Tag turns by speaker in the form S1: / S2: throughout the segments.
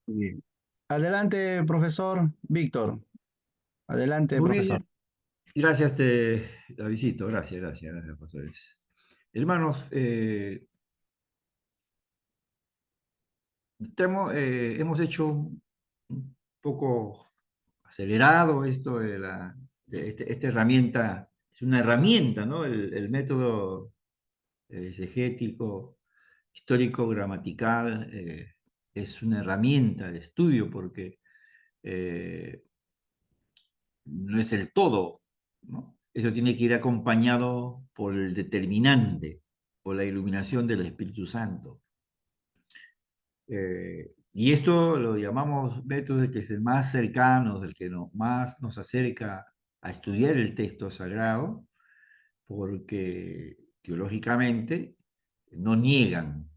S1: Bien. Adelante, profesor Víctor. Adelante,
S2: Muy
S1: profesor.
S2: bien, gracias, Davidcito, gracias, pastores. Hermanos, hemos hecho un poco acelerado esto esta herramienta, es una herramienta, ¿no? El método exegético, histórico, gramatical, es una herramienta de estudio porque eh, no es el todo, ¿no? Eso tiene que ir acompañado por el determinante, por la iluminación del Espíritu Santo. Y esto lo llamamos método que es el más cercano, el que más nos acerca a estudiar el texto sagrado, porque teológicamente no niegan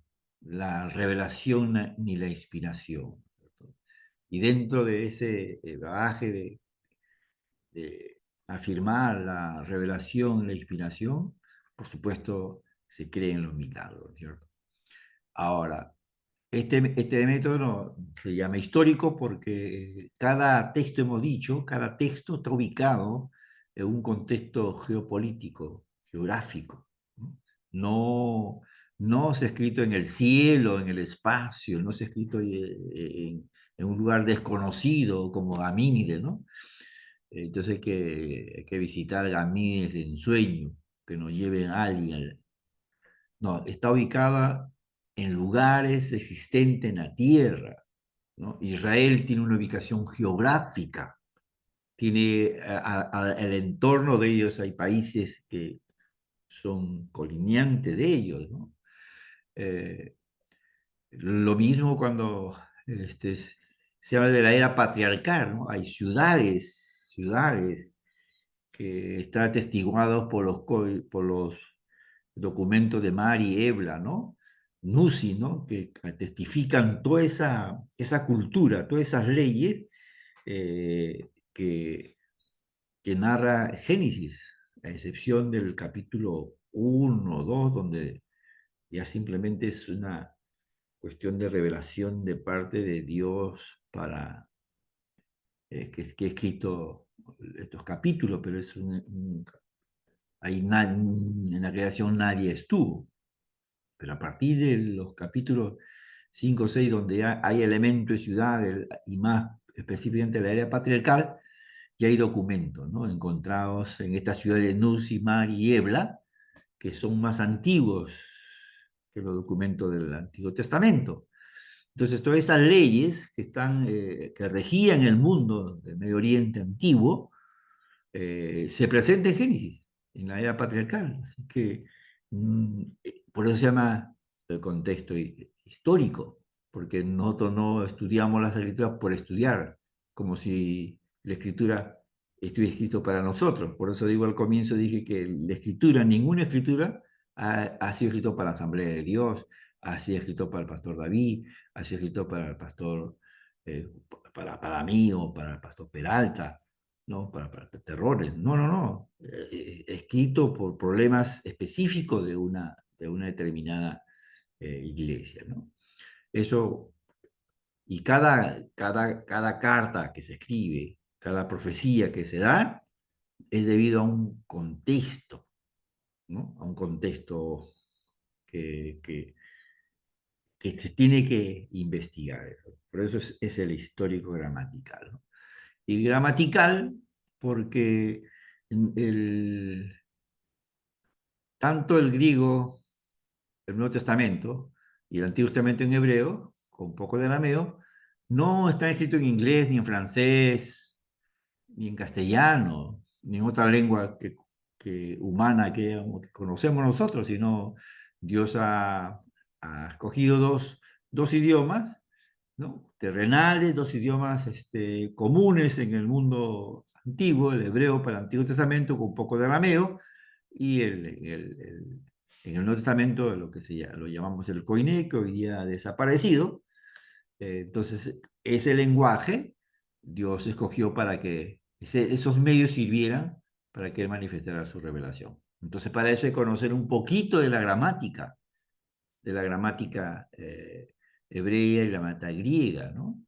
S2: la revelación ni la inspiración. ¿Cierto? Y dentro de ese bagaje de afirmar la revelación, la inspiración, por supuesto, se creen los milagros, ¿cierto? Ahora, este método se llama histórico porque cada texto, hemos dicho, cada texto está ubicado en un contexto geopolítico, geográfico. No, no, no se ha escrito en el cielo, en el espacio, no se ha escrito en un lugar desconocido como Gamínides, ¿no? Entonces hay que visitar Gamínides en sueño, que nos lleven a alguien. No, está ubicada en lugares existentes en la tierra, ¿no? Israel tiene una ubicación geográfica, tiene el entorno de ellos, hay países que son colindantes de ellos, ¿no? Eh, lo mismo cuando se habla de la era patriarcal, ¿no? Hay ciudades que están atestiguados por los documentos de Mari y Ebla, ¿no? Nusi, ¿no? Que testifican toda esa cultura, todas esas leyes que, que narra Génesis, a excepción del capítulo 1 o 2, donde ya simplemente es una cuestión de revelación de parte de Dios para que he escrito estos capítulos, pero en la creación nadie estuvo. Pero a partir de los capítulos 5 o 6, donde ya hay elementos de ciudad y más específicamente la era patriarcal, ya hay documentos, ¿no? Encontrados en estas ciudades de Nus, Mar y Ebla, que son más antiguos que los documentos del Antiguo Testamento. Entonces, todas esas leyes que regían el mundo del Medio Oriente antiguo, se presenta en Génesis, en la era patriarcal. Así que por eso se llama el contexto histórico, porque nosotros no estudiamos las escrituras por estudiar, como si la escritura estuviera escrito para nosotros. Por eso digo al comienzo, dije que la escritura, ninguna escritura ha sido escrito para la Asamblea de Dios, ha sido escrito para el pastor David, ha sido escrito para el pastor, para mí o para el pastor Peralta, ¿no? Para terrores. No, no, no. Escrito por problemas específicos de una determinada iglesia, ¿no? Eso, y cada carta que se escribe, cada profecía que se da, es debido a un contexto, ¿no? A un contexto que, que, que se tiene que investigar. Eso. Por eso es el histórico gramatical, ¿no? Y gramatical porque el, tanto el griego, el Nuevo Testamento, y el Antiguo Testamento en hebreo, con un poco de arameo, no está escrito en inglés, ni en francés, ni en castellano, ni en otra lengua humana que conocemos nosotros, sino Dios ha escogido dos idiomas, ¿no? Terrenales, dos idiomas comunes en el mundo antiguo, el hebreo para el Antiguo Testamento con un poco de arameo, y en el Nuevo Testamento lo que lo llamamos el Koiné, que hoy día ha desaparecido. Entonces, ese lenguaje Dios escogió para que esos medios sirvieran para que Él manifestara su revelación. Entonces, para eso hay que conocer un poquito de la gramática hebrea y la gramática griega, ¿no?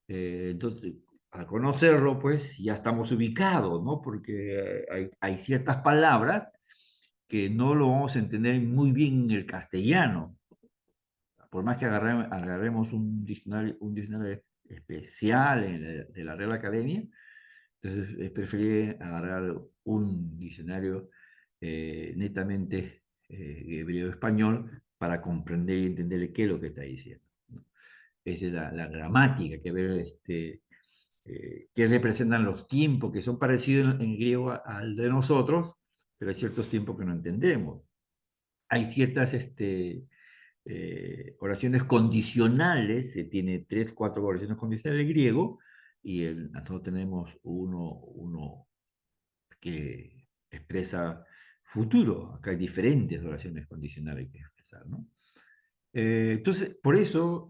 S2: Entonces, al conocerlo, pues ya estamos ubicados, ¿no? Porque hay ciertas palabras que no lo vamos a entender muy bien en el castellano. Por más que agarremos un diccionario especial de la Real Academia, entonces es preferible agarrar un diccionario netamente hebreo-español para comprender y entender qué es lo que está diciendo, ¿no? Esa es la gramática, que ver qué representan los tiempos, que son parecidos en griego al de nosotros, pero hay ciertos tiempos que no entendemos. Hay ciertas oraciones condicionales, se tiene tres, cuatro oraciones condicionales en griego, y nosotros tenemos uno que expresa futuro. Acá hay diferentes oraciones condicionales que expresar, ¿no? Entonces, por eso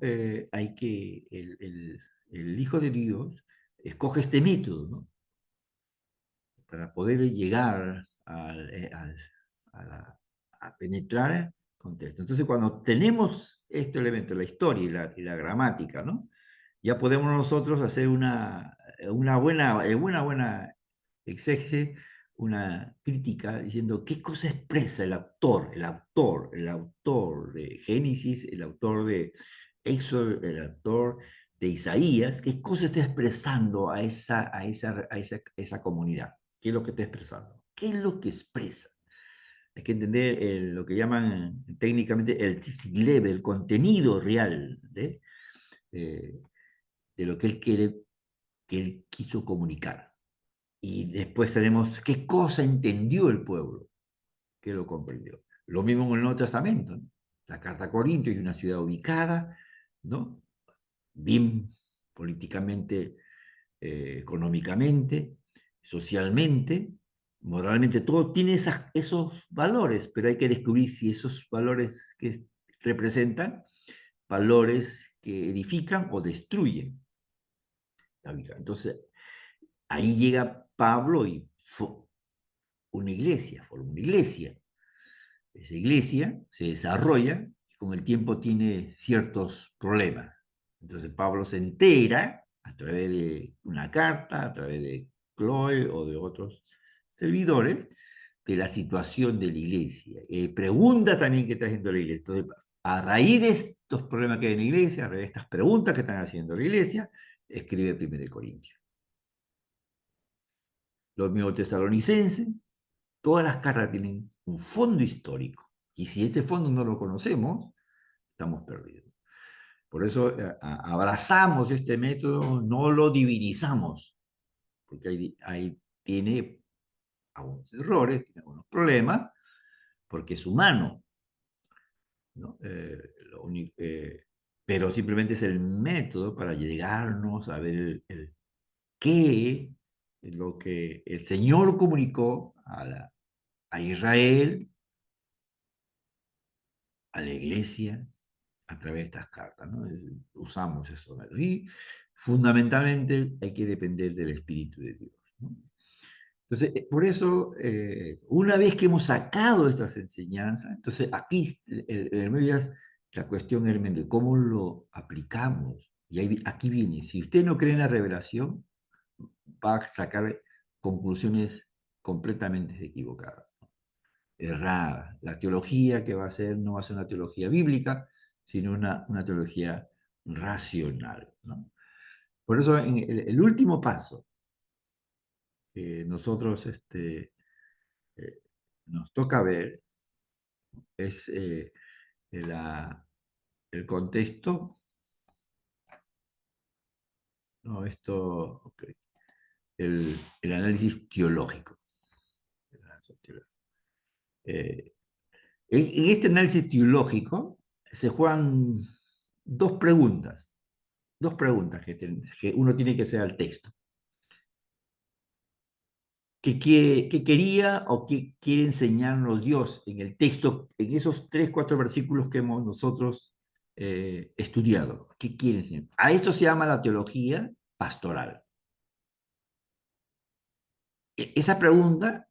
S2: hay que el Hijo de Dios escoge este método, ¿no? Para poder llegar a penetrar el contexto. Entonces, cuando tenemos este elemento, la historia y la gramática, ¿no? Ya podemos nosotros hacer buena exégesis, una crítica diciendo qué cosa expresa el autor de Génesis, el autor de Éxodo, el autor de Isaías, qué cosa está expresando a esa comunidad. ¿Qué es lo que está expresando? ¿Qué es lo que expresa? Hay que entender lo que llaman técnicamente el level, el contenido real eh, de lo que él quiere, que él quiso comunicar. Y después tenemos qué cosa entendió el pueblo, que lo comprendió. Lo mismo en el Nuevo Testamento, ¿no? La carta a Corintios es una ciudad ubicada, ¿no? Bien políticamente, económicamente, socialmente, moralmente, todo tiene esos valores, pero hay que descubrir si esos valores que representan, valores que edifican o destruyen la vida. Entonces, ahí llega Pablo y forma una iglesia. Esa iglesia se desarrolla y con el tiempo tiene ciertos problemas. Entonces Pablo se entera a través de una carta, a través de Chloe o de otros servidores, de la situación de la iglesia. Pregunta también qué está haciendo la iglesia. Entonces, a raíz de estos problemas que hay en la iglesia, a raíz de estas preguntas que están haciendo la iglesia, escribe 1 Corintios. Los mismos tesalonicenses, todas las cartas tienen un fondo histórico. Y si este fondo no lo conocemos, estamos perdidos. Por eso abrazamos este método, no lo divinizamos, porque ahí tiene algunos errores, tiene algunos problemas, porque es humano, ¿no? Pero simplemente es el método para llegarnos a ver qué es lo que el Señor comunicó a Israel, a la iglesia, a través de estas cartas, ¿no? Usamos eso. Y fundamentalmente hay que depender del Espíritu de Dios, ¿no? Entonces, por eso, una vez que hemos sacado estas enseñanzas, entonces aquí, la cuestión es cómo lo aplicamos. Y aquí viene, si usted no cree en la revelación, va a sacar conclusiones completamente equivocadas, errada. La teología que va a ser no va a ser una teología bíblica, sino una teología racional, ¿no? Por eso en el último paso que nosotros eh, nos toca ver es la- el contexto, ¿no? Ok, el análisis teológico. El análisis teológico. Eh, en este análisis teológico se juegan dos preguntas. Dos preguntas que uno tiene que hacer al texto. ¿Qué quería o qué quiere enseñarnos Dios en el texto, en esos 3, 4 versículos que hemos nosotros estudiado? ¿Qué quiere enseñar? A esto se llama la teología pastoral. Esa pregunta,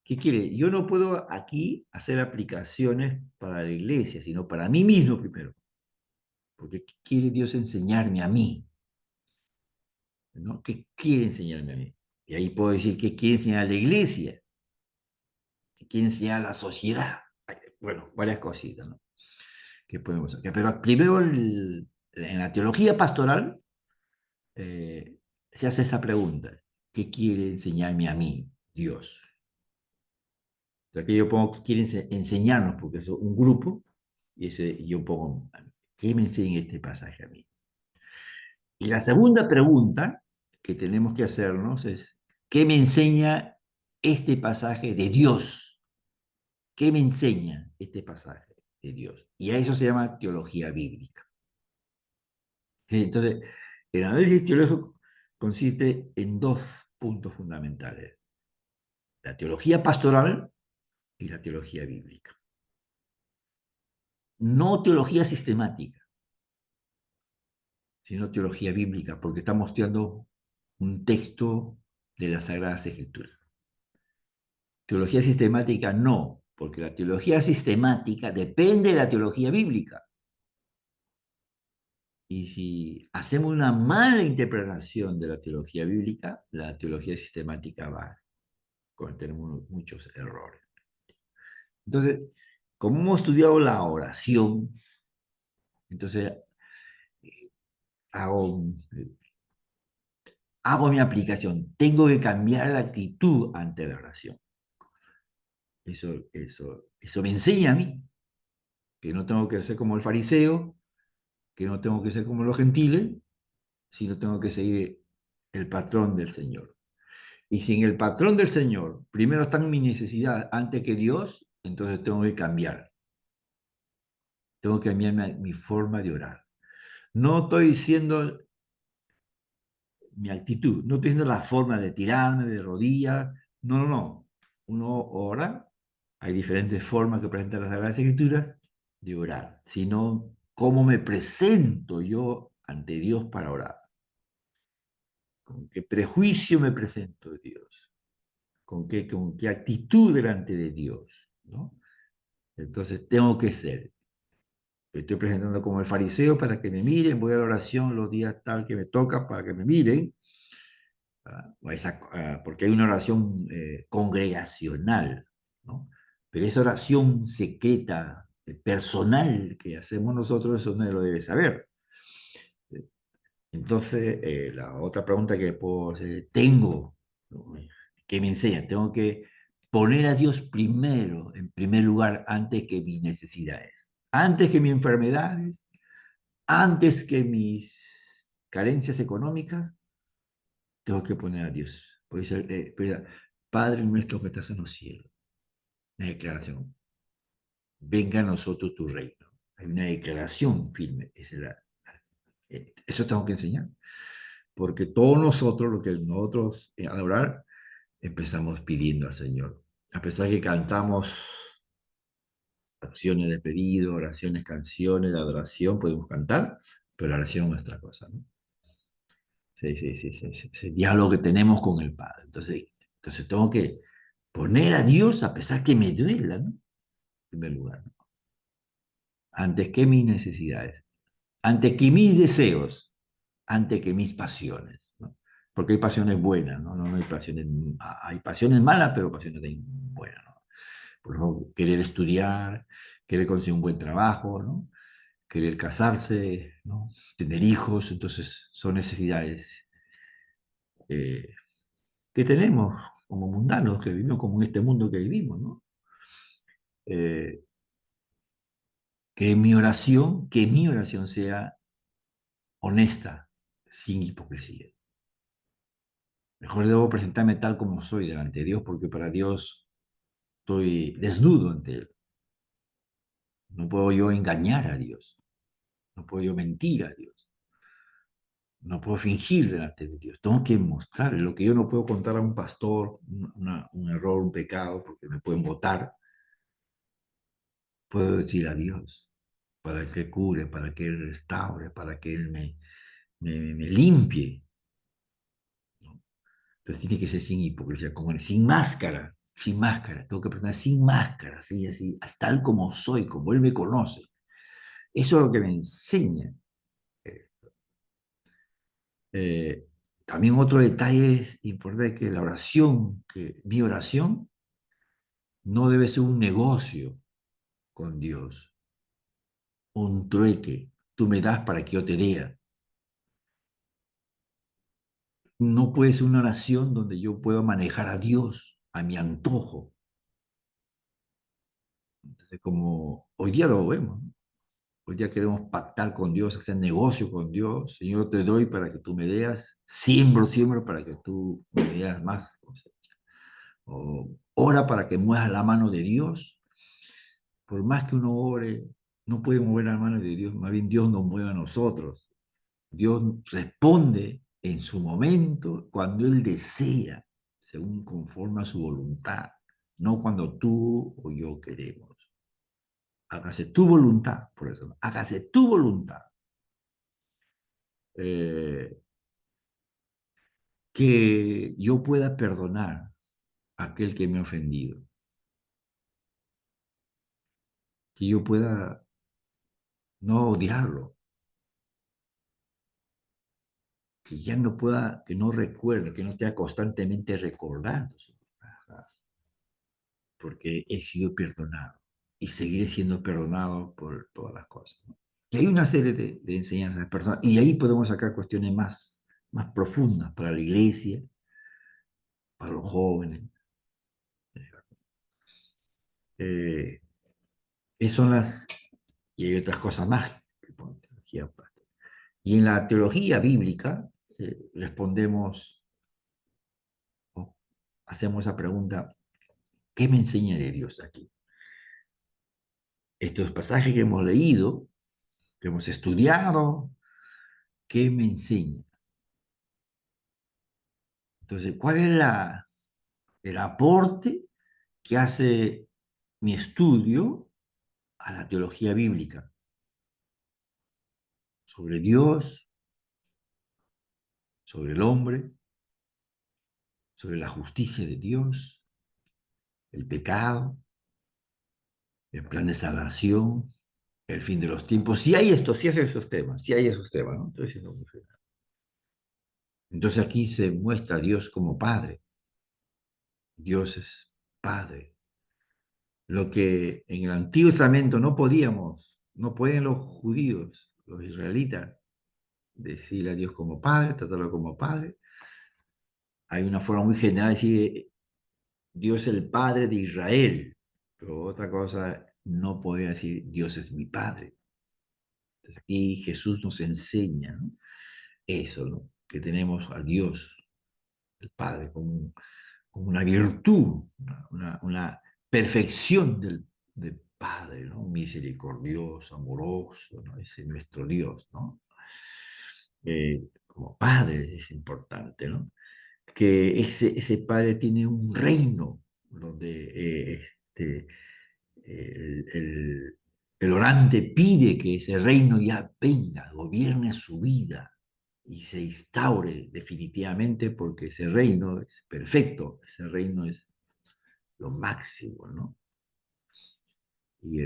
S2: ¿qué quiere? Yo no puedo aquí hacer aplicaciones para la iglesia, sino para mí mismo primero. Porque ¿qué quiere Dios enseñarme a mí? ¿no? ¿Qué quiere enseñarme a mí? Y ahí puedo decir qué quiere enseñar a la iglesia, qué quiere enseñar a la sociedad. Bueno, varias cositas, ¿no? Que podemos hacer. Pero primero, en la teología pastoral, eh, se hace esta pregunta: ¿qué quiere enseñarme a mí, Dios? O sea, que yo pongo que quiere enseñarnos, porque es un grupo, y ese, yo pongo, ¿qué me enseña este pasaje a mí? Y la segunda pregunta que tenemos que hacernos es, ¿qué me enseña este pasaje de Dios? ¿Qué me enseña este pasaje de Dios? Y a eso se llama teología bíblica. Entonces, el análisis teológico consiste en dos puntos fundamentales: la teología pastoral y la teología bíblica. No teología sistemática, sino teología bíblica, porque estamos estudiando un texto de las Sagradas Escrituras. Teología sistemática no, porque la teología sistemática depende de la teología bíblica. Y si hacemos una mala interpretación de la teología bíblica, la teología sistemática va a cometer muchos errores. Entonces, como hemos estudiado la oración, entonces hago, hago mi aplicación. Tengo que cambiar la actitud ante la oración. Eso me enseña a mí que no tengo que ser como el fariseo, que no tengo que ser como los gentiles, sino tengo que seguir el patrón del Señor. Y si en el patrón del Señor primero está mi necesidad antes que Dios, entonces tengo que cambiar. Tengo que cambiar mi forma de orar. No estoy diciendo mi actitud, no estoy diciendo la forma de tirarme de rodillas. No, no, no. Uno ora, hay diferentes formas que presentan las Sagradas Escrituras de orar, sino cómo me presento yo ante Dios para orar. ¿Con qué prejuicio me presento a Dios? Con qué actitud delante de Dios? ¿No? Entonces tengo que ser. Me estoy presentando como el fariseo para que me miren, voy a la oración los días tal que me toca para que me miren, porque hay una oración congregacional, ¿no? Pero esa oración secreta, personal que hacemos nosotros, eso no lo debe saber. Entonces, la otra pregunta que puedo hacer, tengo, ¿no? ¿Qué me enseña? Tengo que poner a Dios primero, en primer lugar, antes que mis necesidades, antes que mis enfermedades, antes que mis carencias económicas. Tengo que poner a Dios. Puede ser, Padre nuestro que estás en los cielos. Una declaración. Venga a nosotros tu reino. Hay una declaración firme. Eso tengo que enseñar. Porque todos nosotros, lo que nosotros al orar, empezamos pidiendo al Señor. A pesar que cantamos acciones de pedido, oraciones, canciones de adoración, podemos cantar, pero la oración es nuestra cosa, ¿no? Sí, sí, sí, sí, sí, ese diálogo que tenemos con el Padre. Entonces tengo que poner a Dios a pesar que me duela, ¿no? En primer lugar, ¿no? Antes que mis necesidades, antes que mis deseos, antes que mis pasiones, ¿no? Porque hay pasiones buenas, ¿no? No hay pasiones malas, pero pasiones buenas, ¿no? Por ejemplo, querer estudiar, querer conseguir un buen trabajo, ¿no? Querer casarse, ¿no? Tener hijos, entonces son necesidades eh, que tenemos como mundanos, que vivimos como en este mundo que vivimos, ¿no? Eh, que mi oración sea honesta, sin hipocresía. Mejor debo presentarme tal como soy delante de Dios, porque para Dios estoy desnudo ante Él. No puedo yo engañar a Dios, no puedo yo mentir a Dios, no puedo fingir delante de Dios. Tengo que mostrar lo que yo no puedo contar a un pastor, un error, un pecado, porque me pueden votar. Puedo decir a Dios para que cure, para que Él restaure, para que Él me limpie, ¿no? Entonces tiene que ser sin hipocresía, sin máscara, sin máscara. Tengo que presentar sin máscara, así, así, hasta tal como soy, como Él me conoce. Eso es lo que me enseña. Eh, También otro detalle es importante que la oración, que mi oración no debe ser un negocio con Dios, un trueque. Tú me das para que yo te dé. No puede ser una oración donde yo pueda manejar a Dios a mi antojo. Entonces, como hoy día lo vemos, ¿no? Hoy día queremos pactar con Dios, hacer negocio con Dios. Señor, te doy para que tú me des, siembro, siembro para que tú me des más. O ora para que muevas la mano de Dios. Por más que uno ore, no puede mover la mano de Dios, más bien Dios nos mueve a nosotros. Dios responde en su momento cuando Él desea, según conforme a su voluntad, no cuando tú o yo queremos. Hágase tu voluntad, por eso, ¿no? Hágase tu voluntad. Eh, que yo pueda perdonar a aquel que me ha ofendido, que yo pueda no odiarlo, que ya no pueda, que no recuerde, que no esté constantemente recordando, porque he sido perdonado y seguiré siendo perdonado por todas las cosas, ¿no? Y hay una serie de enseñanzas personales, y ahí podemos sacar cuestiones más profundas para la iglesia, para los jóvenes. Eh, esas son las, y hay otras cosas más que ponen teología aparte. Y en la teología bíblica respondemos, o hacemos esa pregunta, ¿qué me enseña de Dios aquí? Estos pasajes que hemos leído, que hemos estudiado, ¿qué me enseña? Entonces, ¿cuál es el aporte que hace mi estudio a la teología bíblica sobre Dios, sobre el hombre, sobre la justicia de Dios, el pecado, el plan de salvación, el fin de los tiempos? Si hay esto, si hay esos temas, si hay esos temas, ¿no? Entonces aquí se muestra a Dios como Padre. Dios es Padre. Lo que en el Antiguo Testamento no podíamos, no pueden los judíos, los israelitas, decirle a Dios como Padre, tratarlo como Padre. Hay una forma muy general de decir Dios es el Padre de Israel, pero otra cosa, no podía decir Dios es mi Padre. Entonces aquí Jesús nos enseña, ¿no? Eso, ¿no? Que tenemos a Dios, el Padre, como una virtud, una perfección del Padre, ¿no? Misericordioso, amoroso, ¿no? Ese es nuestro Dios, ¿no? Como Padre es importante, ¿no? Que ese Padre tiene un reino donde el orante pide que ese reino ya venga, gobierne su vida y se instaure definitivamente porque ese reino es perfecto, ese reino es lo máximo, ¿no? Y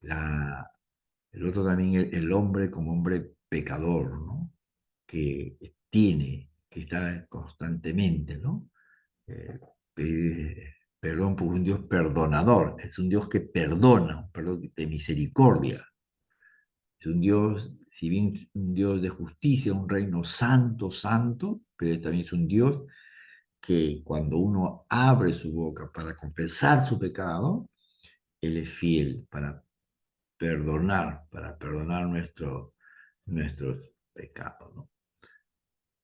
S2: la, el otro también, el hombre como hombre pecador, ¿no? Que tiene que estar constantemente, ¿no? Pedir perdón por un Dios perdonador, es un Dios que perdona, un perdón de misericordia. Es un Dios, si bien un Dios de justicia, un reino santo, santo, pero también es un Dios que cuando uno abre su boca para confesar su pecado, Él es fiel para perdonar nuestros pecados, ¿no?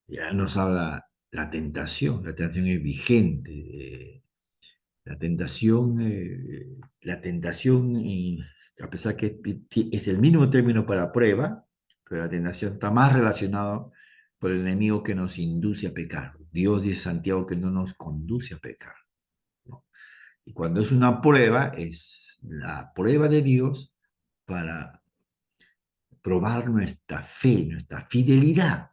S2: Ya nos habla la tentación es vigente, la tentación, a pesar que es el mismo término para prueba, pero la tentación está más relacionada por el enemigo que nos induce a pecar. Dios dice Santiago que no nos conduce a pecar, ¿no? Y cuando es una prueba, es la prueba de Dios para probar nuestra fe, nuestra fidelidad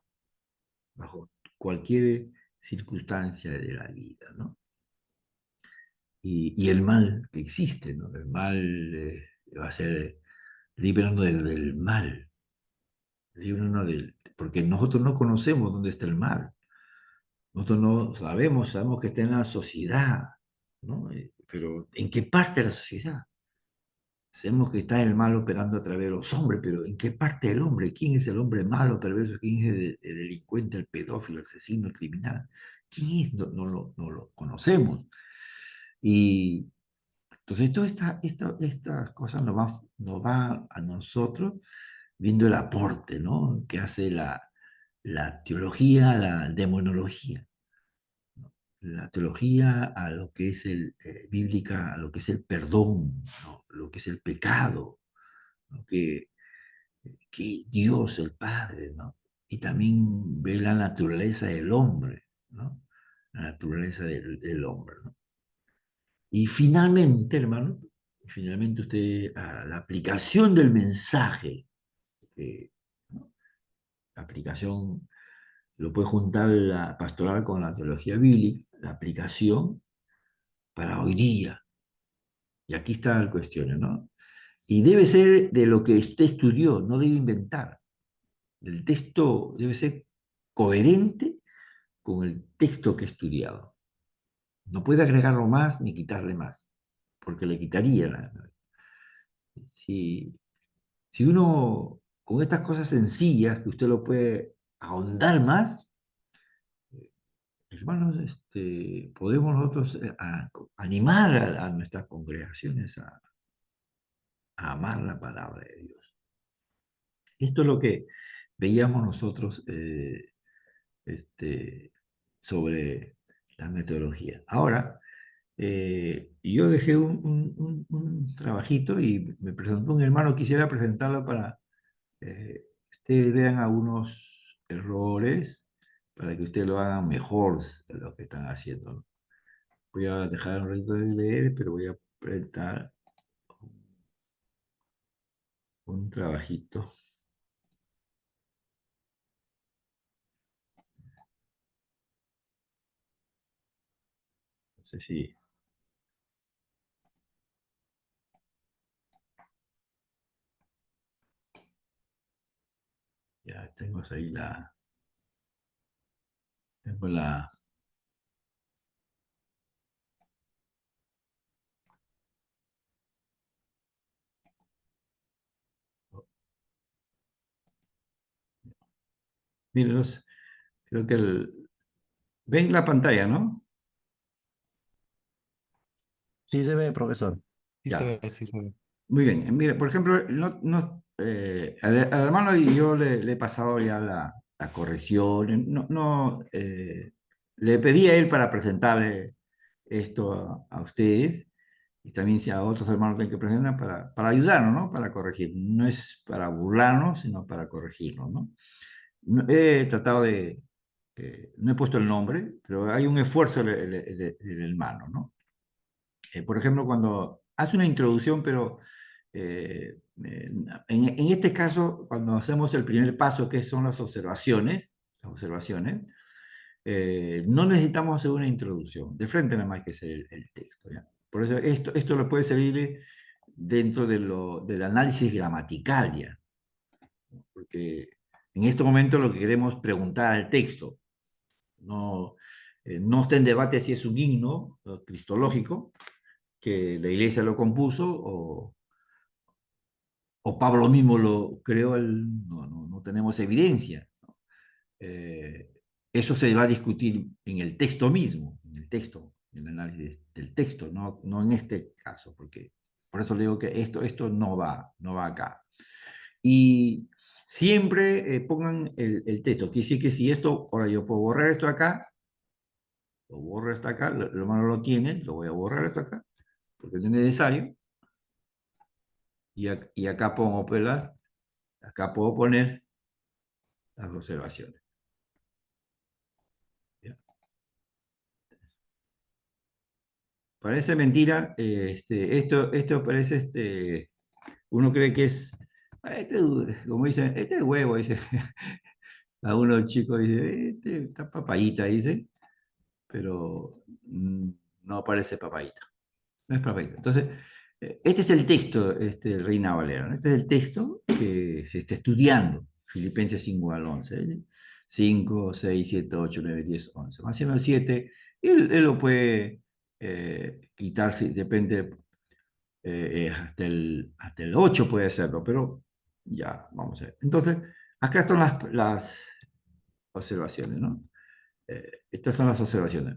S2: bajo cualquier circunstancia de la vida, ¿no? Y el mal que existe, ¿no? El mal va a ser librando del mal. Libre uno porque nosotros no conocemos dónde está el mal. Nosotros no sabemos que está en la sociedad, ¿no? Pero ¿en qué parte de la sociedad? Sabemos que está el mal operando a través de los hombres, pero ¿en qué parte del hombre? ¿Quién es el hombre malo, perverso? ¿Quién es el delincuente, el pedófilo, el asesino, el criminal? ¿Quién es? No lo conocemos. Y entonces todas estas cosas nos va a nosotros viendo el aporte, ¿no? Que hace la teología, la demonología. La teología a lo que es bíblica, a lo que es el perdón, ¿no? Lo que es el pecado, ¿no? Que Dios, el Padre, ¿no? Y también ve la naturaleza del hombre, ¿no? La naturaleza del hombre, ¿no? Y finalmente, hermano, finalmente usted, la aplicación del mensaje, ¿no? La aplicación lo puede juntar la pastoral con la teología bíblica, la aplicación para hoy día. Y aquí está la cuestión, ¿no? Y debe ser de lo que usted estudió, no debe inventar. El texto debe ser coherente con el texto que ha estudiado. No puede agregarlo más ni quitarle más, porque le quitaría. Si, si uno, con estas cosas sencillas, que usted lo puede ahondar más, hermanos, podemos nosotros animar a nuestras congregaciones a amar la palabra de Dios. Esto es lo que veíamos nosotros este, sobre la metodología. Ahora, yo dejé un trabajito y me presentó un hermano, quisiera presentarlo para ustedes vean algunos errores, para que ustedes lo hagan mejor de lo que están haciendo, ¿no? Voy a dejar un ratito de leer, pero voy a presentar un trabajito. No sé si ya tengo ahí tengo la, mírenlos, creo que ven la pantalla, ¿no?
S1: Sí se ve, profesor.
S3: Sí se
S2: Ya,
S3: ve, sí se ve.
S2: muy bien. Mire, por ejemplo, al hermano y yo le he pasado ya la corrección. Le pedí a él para presentarle esto a ustedes y también si a otros hermanos tienen que presentar para ayudarnos, ¿no? Para corregir. No es para burlarnos, sino para corregirnos, ¿no? He tratado no he puesto el nombre, pero hay un esfuerzo del hermano, ¿no? Por ejemplo, cuando hace una introducción, pero en este caso, cuando hacemos el primer paso, que son las observaciones, no necesitamos hacer una introducción, de frente nada más que es el texto, ¿ya? Por eso esto lo puede servir dentro del análisis gramatical, ¿ya? Porque en este momento lo que queremos preguntar al texto, no, no está en debate si es un himno cristológico, que la iglesia lo compuso o Pablo mismo lo creó, no tenemos evidencia. Eh, Eso se va a discutir en el texto mismo, en el texto, en el análisis del texto, no en este caso, porque por eso le digo que esto no va acá. Y siempre pongan el texto. Quiere decir que si esto, ahora yo puedo borrar esto acá, lo borro esto acá, lo malo lo tiene, lo voy a borrar esto acá, porque no es necesario. Y acá pongo, pues, acá puedo poner las observaciones. ¿Ya? Parece mentira, esto parece, uno cree que es, como dicen, este es huevo, dice, a uno chico dice, está papayita, dice, pero no parece papayita, no es papayita. Entonces, este es el texto, Reina Valera, ¿no? Este es el texto que se está estudiando. Filipenses 5 al 11. 5, 6, 7, 8, 9, 10, 11. Más o menos 7, él lo puede quitar, si depende, hasta el 8 puede hacerlo, pero ya, vamos a ver. Entonces, acá están las observaciones, ¿no? Estas son las observaciones.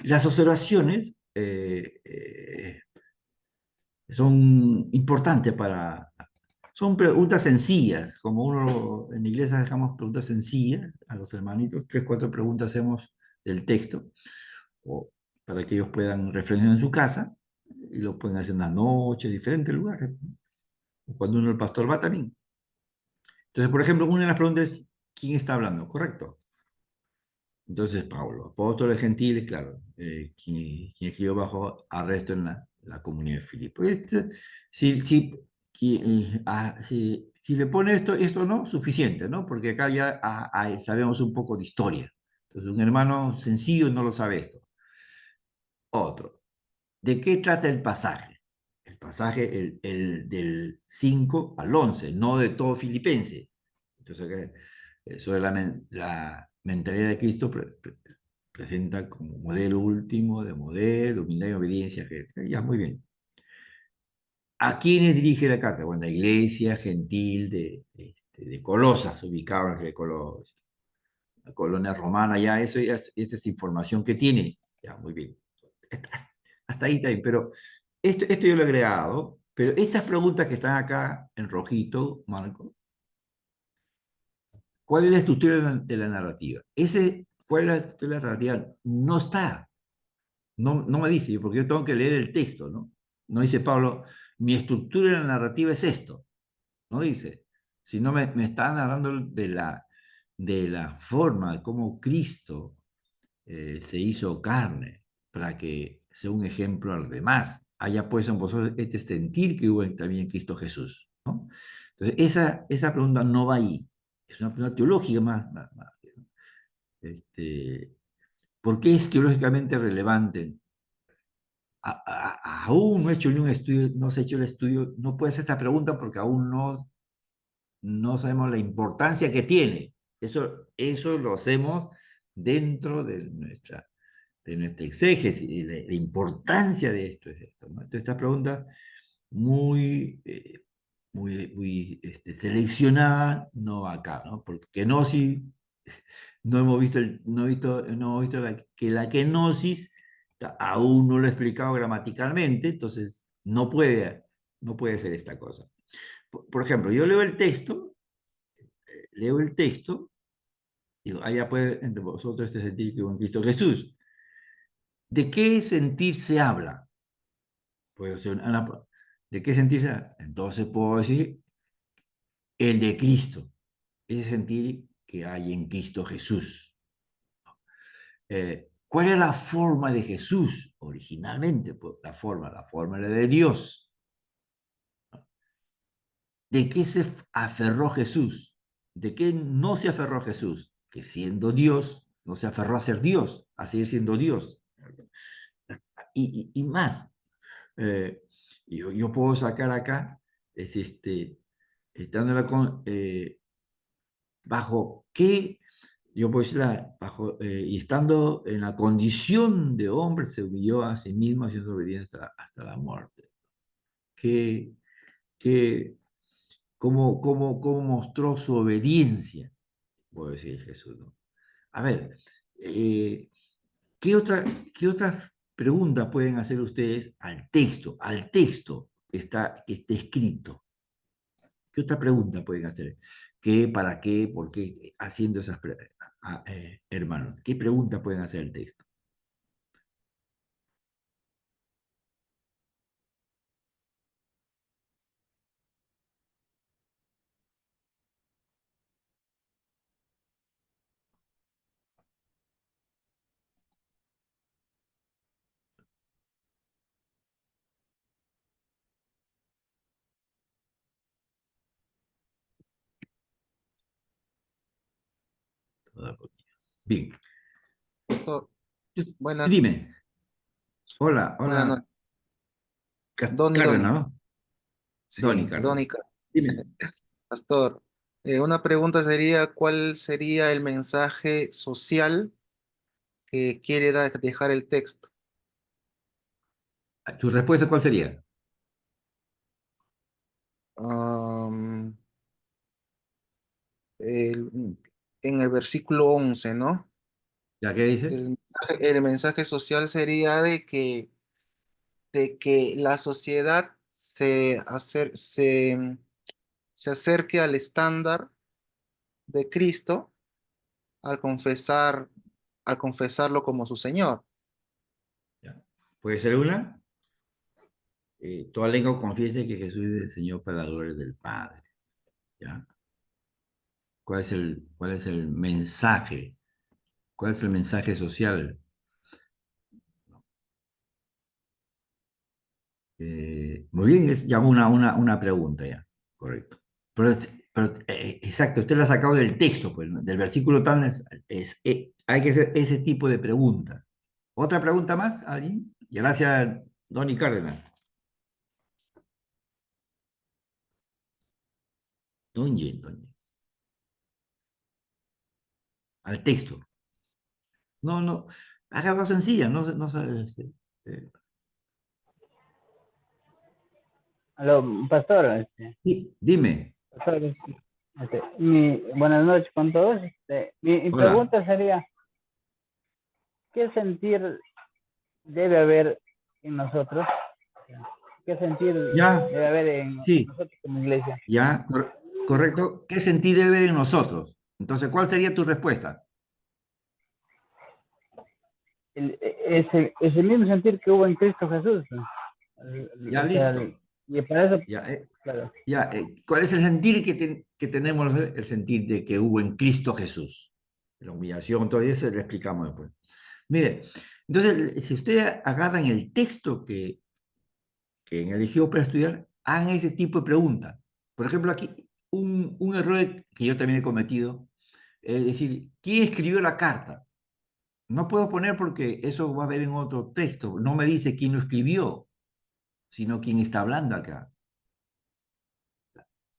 S2: Las observaciones son importantes para... Son preguntas sencillas, como uno en la iglesia dejamos preguntas sencillas a los hermanitos, tres, cuatro preguntas hacemos del texto, o para que ellos puedan reflexionar en su casa, y lo pueden hacer en la noche, en diferentes lugares, o cuando uno el pastor va también. Entonces, por ejemplo, una de las preguntas es, ¿quién está hablando? ¿Correcto? Entonces, Pablo, apóstoles gentiles, claro, quien escribió bajo arresto en la comunidad de Filipos. Si, si, si le pone esto no, suficiente, ¿no? Porque acá ya sabemos un poco de historia. Entonces, un hermano sencillo no lo sabe esto. Otro, ¿de qué trata el pasaje? El pasaje, el del 5 al 11, no de todo Filipense. Entonces, sobre la mentalidad de Cristo presenta como modelo último de modelo, humildad y obediencia. Ya, muy bien. ¿A quiénes dirige la carta? Bueno, la iglesia gentil de Colosas, ubicada en la colonia romana, ya eso, esta es información que tiene. Ya, muy bien. Hasta ahí está bien, pero esto yo lo he agregado, pero estas preguntas que están acá en rojito, Marco, ¿cuál es la estructura de la narrativa? ¿Cuál es la estructura de la narrativa? No está, no me dice, porque yo tengo que leer el texto, ¿no? No dice Pablo, mi estructura de la narrativa es esto, no dice, sino me está narrando de la forma, de cómo Cristo se hizo carne, para que sea un ejemplo a los demás. Haya pues en vosotros este sentir que hubo también en Cristo Jesús, ¿no? Entonces, esa pregunta no va ahí. Es una pregunta teológica más. Este, ¿Por qué es teológicamente relevante? Aún no he hecho ni un estudio, no se ha hecho el estudio, no puede ser esta pregunta porque aún no sabemos la importancia que tiene. Eso lo hacemos dentro de nuestra exégesis y la importancia de esto es esto, ¿no? Entonces, esta pregunta muy seleccionada no va acá, ¿no? Porque kenosis, no hemos visto, no hemos visto que la kenosis aún no lo he explicado gramaticalmente, entonces no puede ser esta cosa. Por ejemplo, yo leo el texto, digo, allá puede entre vosotros este sentir que hubo en Cristo Jesús. ¿De qué sentir se habla? Puede ser ¿de qué sentir se habla? Entonces puedo decir el de Cristo, ese sentir que hay en Cristo Jesús. ¿Cuál es la forma de Jesús originalmente? Pues la forma era de Dios. ¿De qué se aferró Jesús? ¿De qué no se aferró Jesús? Que siendo Dios, no se aferró a ser Dios, a seguir siendo Dios. Y más, eh, yo puedo sacar acá, es estando bajo qué, yo puedo decir, y estando en la condición de hombre, se humilló a sí mismo, haciendo obediencia hasta la muerte. ¿Qué, qué, cómo mostró su obediencia? Puedo decir Jesús, ¿no? A ver, eh, ¿qué otras preguntas pueden hacer ustedes al texto que está escrito? ¿Qué otra pregunta pueden hacer? ¿Qué, para qué, por qué? Haciendo esas preguntas, hermanos. ¿Qué pregunta pueden hacer el texto? Bien.
S3: Pastor, buenas,
S2: Dime. Hola,
S3: buenas
S2: hola,
S3: noches. Donny,
S2: Cárdenas,
S3: Donny.
S2: ¿no? Donny
S3: Sí,
S2: Cárdenas.
S3: Donny,
S2: Dime.
S3: Pastor. Una pregunta sería, ¿cuál sería el mensaje social que quiere dejar el texto?
S2: ¿Tu respuesta cuál sería?
S3: Am, en el versículo 11, ¿no?
S2: ¿Ya qué dice?
S3: El mensaje social sería de que la sociedad se acerque al estándar de Cristo al confesar, al confesarlo como su Señor.
S2: Ya. ¿Puede ser una? Toda lengua confiese que Jesús es el Señor para la gloria del Padre. ¿Ya? Cuál es el mensaje? ¿Cuál es el mensaje social? Muy bien, es ya una pregunta ya, correcto. Exacto, usted la ha sacado del texto, pues, ¿no? Del versículo tan hay que hacer ese tipo de pregunta. ¿Otra pregunta más, alguien? Y gracias, Donny Cárdenas. Donye, al texto. No, no, haga algo sencilla, no, eh,
S4: Aló, pastor,
S2: dime,
S4: pastor, buenas noches con todos. Mi
S2: hola,
S4: pregunta sería, ¿qué sentir debe haber en nosotros? ¿Qué sentir
S2: ya,
S4: debe haber en
S2: sí,
S4: nosotros como iglesia?
S2: ya, correcto. ¿Qué sentido debe haber en nosotros? Entonces, ¿cuál sería tu respuesta?
S4: Es el mismo sentir que hubo en Cristo Jesús, ¿no?
S2: Ya,
S4: O sea,
S2: listo.
S4: y para eso,
S2: Ya,
S4: claro,
S2: ¿cuál es el sentir que tenemos? El sentir de que hubo en Cristo Jesús. La humillación, todo eso le explicamos después. Mire, entonces, si ustedes agarran el texto que eligió para estudiar, hagan ese tipo de preguntas. Por ejemplo, aquí, un error que yo también he cometido, es decir, ¿quién escribió la carta? No puedo poner porque eso va a ver en otro texto. No me dice quién lo escribió, sino quién está hablando acá.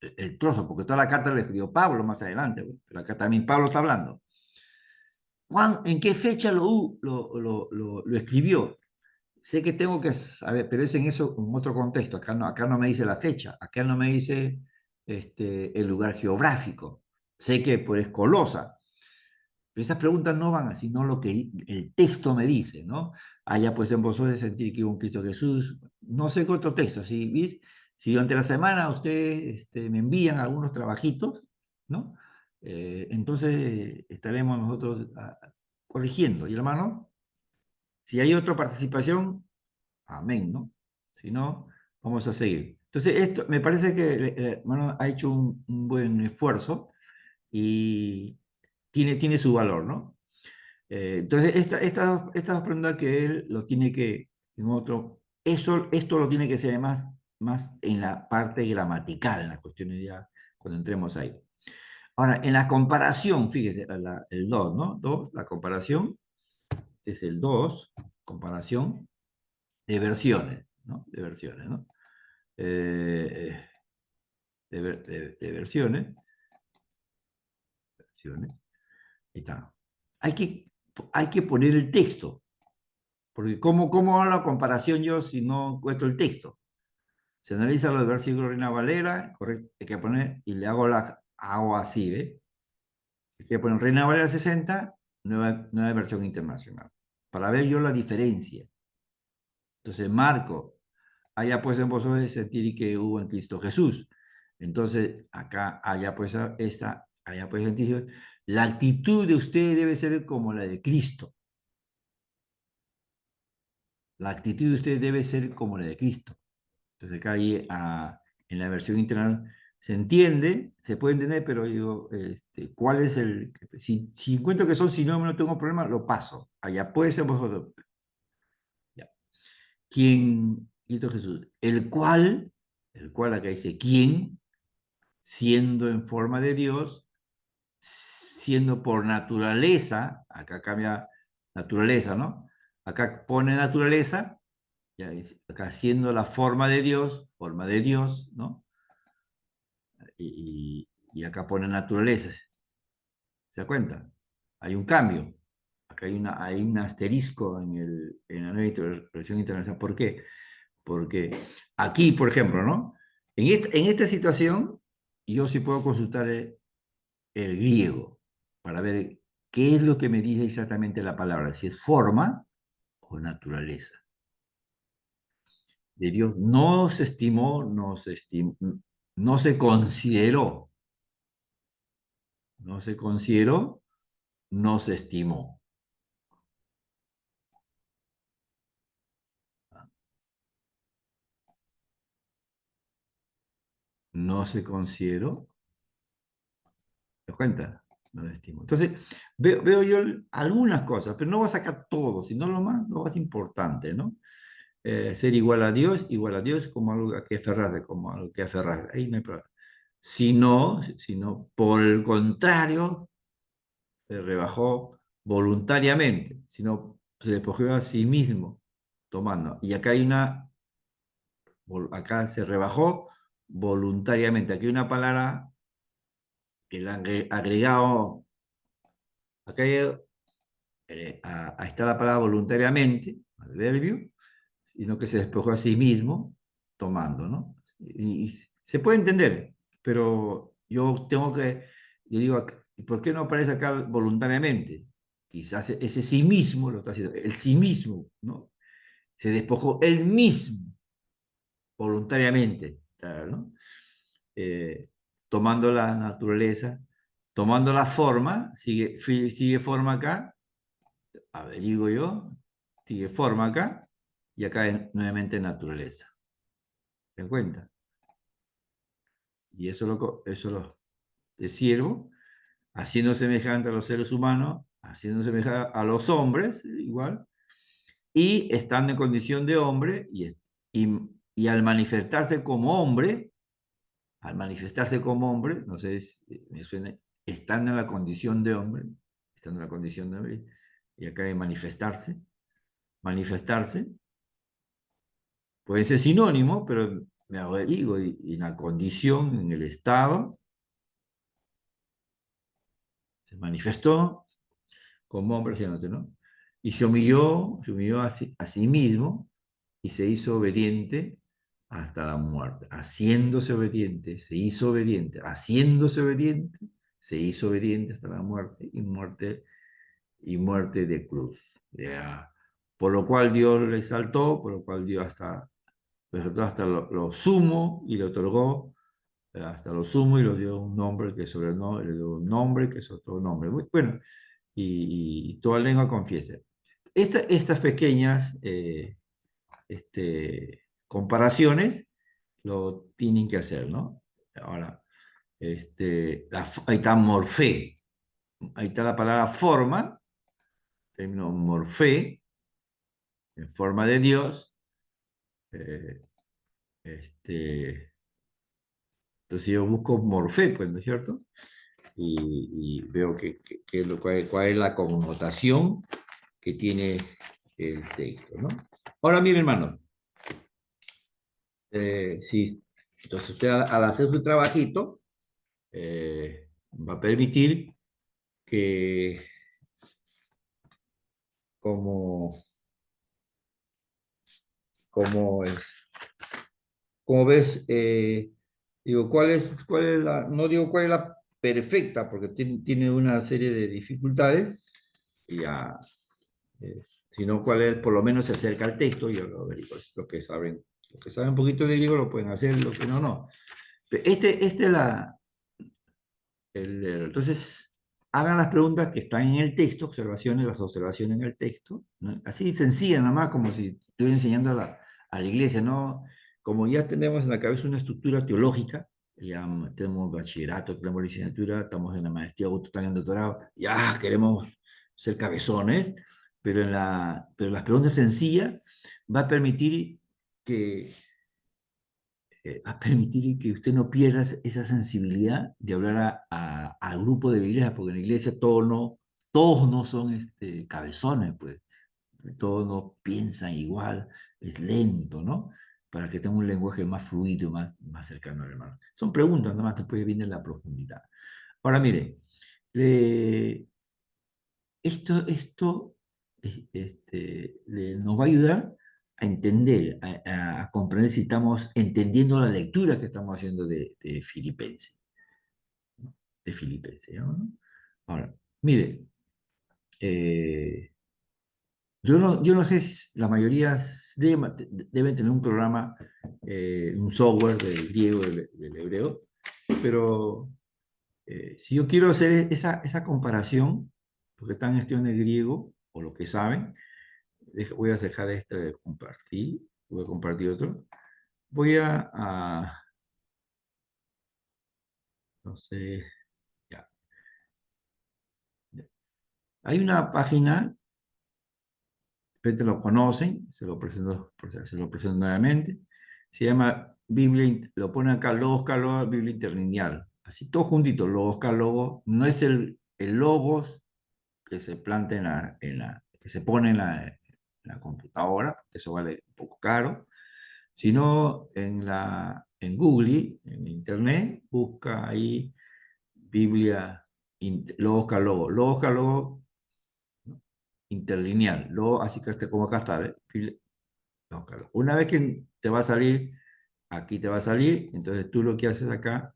S2: El trozo, porque toda la carta la escribió Pablo más adelante, pero acá también Pablo está hablando. Juan, ¿en qué fecha lo escribió? Sé que tengo que saber, pero es en eso, en otro contexto. Acá no me dice la fecha, acá no me dice el lugar geográfico. Sé que pues, es Colosa, pero esas preguntas no van así, no lo que el texto me dice, ¿no? Allá pues en vosotros sentir que hubo un Cristo Jesús. No sé qué otro texto. Si durante la semana ustedes me envían algunos trabajitos, ¿no? Entonces estaremos nosotros corrigiendo. Y hermano, si hay otra participación, amén, ¿no? Si no, vamos a seguir. Entonces, esto me parece que el hermano ha hecho un buen esfuerzo y tiene su valor, ¿no? Entonces, estas dos preguntas que él lo tiene que, en otro, esto lo tiene que ser más en la parte gramatical, en las cuestiones ya, cuando entremos ahí. Ahora, en la comparación, fíjese, el 2, ¿no? 2, la comparación, es el 2, comparación de versiones, ¿no? De versiones, ¿no? Eh, de versiones, ahí está. Hay que, hay que poner el texto. Porque ¿cómo hago la comparación yo si no encuentro el texto? Se analiza los versículos Reina Valera, correcto, hay que poner, y le hago así, ¿ve? Hay que poner Reina Valera 60, nueva versión internacional, para ver yo la diferencia. Entonces, marco, allá pues en vosotros sentir que hubo en Cristo Jesús. Entonces, acá, allá pues allá pues sentir, la actitud de ustedes debe ser como la de Cristo. La actitud de ustedes debe ser como la de Cristo. Entonces acá en la versión internacional se entiende, se puede entender, pero digo, ¿cuál es el? Si encuentro que son sinónimos, no tengo problema, lo paso. Allá puede ser vosotros. Ya. ¿Quién? Cristo Jesús. El cual acá dice, ¿quién? Siendo en forma de Dios, siendo por naturaleza, acá cambia naturaleza, ¿no? Acá pone naturaleza, ya dice, acá siendo la forma de Dios, ¿no? Y y acá pone naturaleza. ¿Se da cuenta? Hay un cambio. Acá hay un asterisco en la nueva versión internacional. ¿Por qué? Porque aquí, por ejemplo, ¿no? En esta situación, yo sí puedo consultar el griego para ver qué es lo que me dice exactamente la palabra, si es forma o naturaleza. De Dios no se estimó, no se consideró, no se consideró, no se estimó. No se consideró, ¿te das cuenta? No se estimó. Entonces, veo yo algunas cosas, pero no voy a sacar todo, sino lo más importante, ¿no? Ser igual a Dios como algo a que aferrarse, como algo que aferrarse. Ahí no hay problema. Si no, por el contrario, se rebajó voluntariamente, sino se despojó a sí mismo, tomando. Y acá acá se rebajó voluntariamente. Aquí hay una palabra que le han agregado, acá ahí está la palabra voluntariamente, adverbio, sino que se despojó a sí mismo, tomando, ¿no? Y se puede entender, pero yo digo, ¿por qué no aparece acá voluntariamente? Quizás ese sí mismo lo está haciendo, el sí mismo, ¿no? Se despojó él mismo, voluntariamente, claro, ¿no? Eh, tomando la naturaleza, tomando la forma, sigue forma acá, averiguo yo, sigue forma acá, y acá es nuevamente naturaleza. ¿Se dan cuenta? Y eso lo de siervo, haciendo semejante a los seres humanos, haciendo semejante a los hombres, igual, y estando en condición de hombre, y, y al manifestarse como hombre, no sé si me suena, estando en la condición de hombre, estando en la condición de hombre, y acá de manifestarse, puede ser sinónimo, pero me averiguo, y en la condición, en el estado, se manifestó como hombre, ¿no? Y se humilló a sí mismo y se hizo obediente hasta la muerte. Haciéndose obediente, se hizo obediente. Haciéndose obediente, se hizo obediente hasta la muerte y muerte de cruz. Ya. Por lo cual Dios le exaltó, por lo cual Dios le exaltó hasta lo sumo y le otorgó hasta lo sumo y le dio un nombre que sobre el nombre, le dio un nombre que es otro nombre. Bueno, y toda lengua confiese. Estas pequeñas comparaciones lo tienen que hacer, ¿no? Ahora, ahí está morfé, ahí está la palabra forma, término morfé, en forma de Dios. eh, entonces yo busco morfé, pues, ¿no es cierto? Y veo cuál es la connotación que tiene el texto, ¿no? Ahora, mire, hermano, si entonces usted al hacer su trabajito va a permitir que como, como, como ves, digo, ¿cuál es no digo cuál es la perfecta, porque tiene una serie de dificultades, y ya, eh, sino cuál es, por lo menos se acerca al texto, yo lo averiguo. Los que saben un poquito de griego lo pueden hacer, los que no, no. Este es entonces, hagan las preguntas que están en el texto, las observaciones en el texto, ¿no? Así sencilla, nada más como si estuviera enseñando a la iglesia, ¿no? Como ya tenemos en la cabeza una estructura teológica, ya tenemos bachillerato, tenemos licenciatura, estamos en la maestría, otros están en doctorado, ya queremos ser cabezones, pero las preguntas sencillas va a permitir que a permitir que usted no pierda esa sensibilidad de hablar al grupo de la iglesia, porque en la iglesia todos no son cabezones, pues, todos no piensan igual, es lento, ¿no? para que tenga un lenguaje más fluido, más cercano al hermano. Son preguntas, nada más después viene la profundidad. Ahora, mire, esto nos va a ayudar a entender, a comprender si estamos entendiendo la lectura que estamos haciendo de Filipenses. ¿No? De Filipenses, ¿no? Ahora, mire, yo no sé si la mayoría deben tener un programa, un software del griego, del hebreo, pero si yo quiero hacer esa comparación, porque están en cuestión de griego, o lo que saben, voy a dejar este de compartir, voy a compartir otro. Voy no sé, ya. Hay una página, ustedes lo conocen, se lo presento nuevamente, se llama Biblia, lo pone acá, Logos Logos, Biblia Interlineal, así todo juntito, Logos Logos, no es el Logos que se plantea que se pone en la computadora, eso vale un poco caro, sino en Google, en Internet, busca ahí Biblia, Logos Logos, ¿no? Interlineal, así que como acá está, ¿eh? Logos Logos. Una vez que te va a salir, aquí te va a salir, entonces tú lo que haces acá,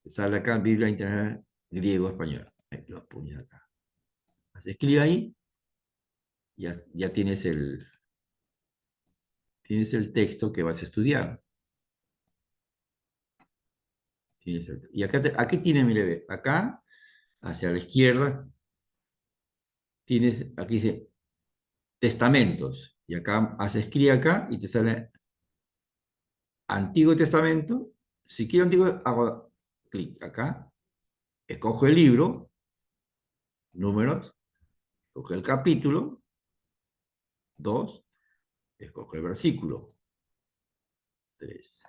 S2: sale acá Biblia Interlineal griego-español, lo pones acá. Haces clic ahí, ya tienes el texto que vas a estudiar. Y aquí tiene, mire, acá, hacia la izquierda, aquí dice testamentos. Y acá haces clic acá y te sale Antiguo Testamento. Si quiero Antiguo, hago clic acá, escojo el libro, números, escojo el capítulo, 2, escojo el versículo, 3.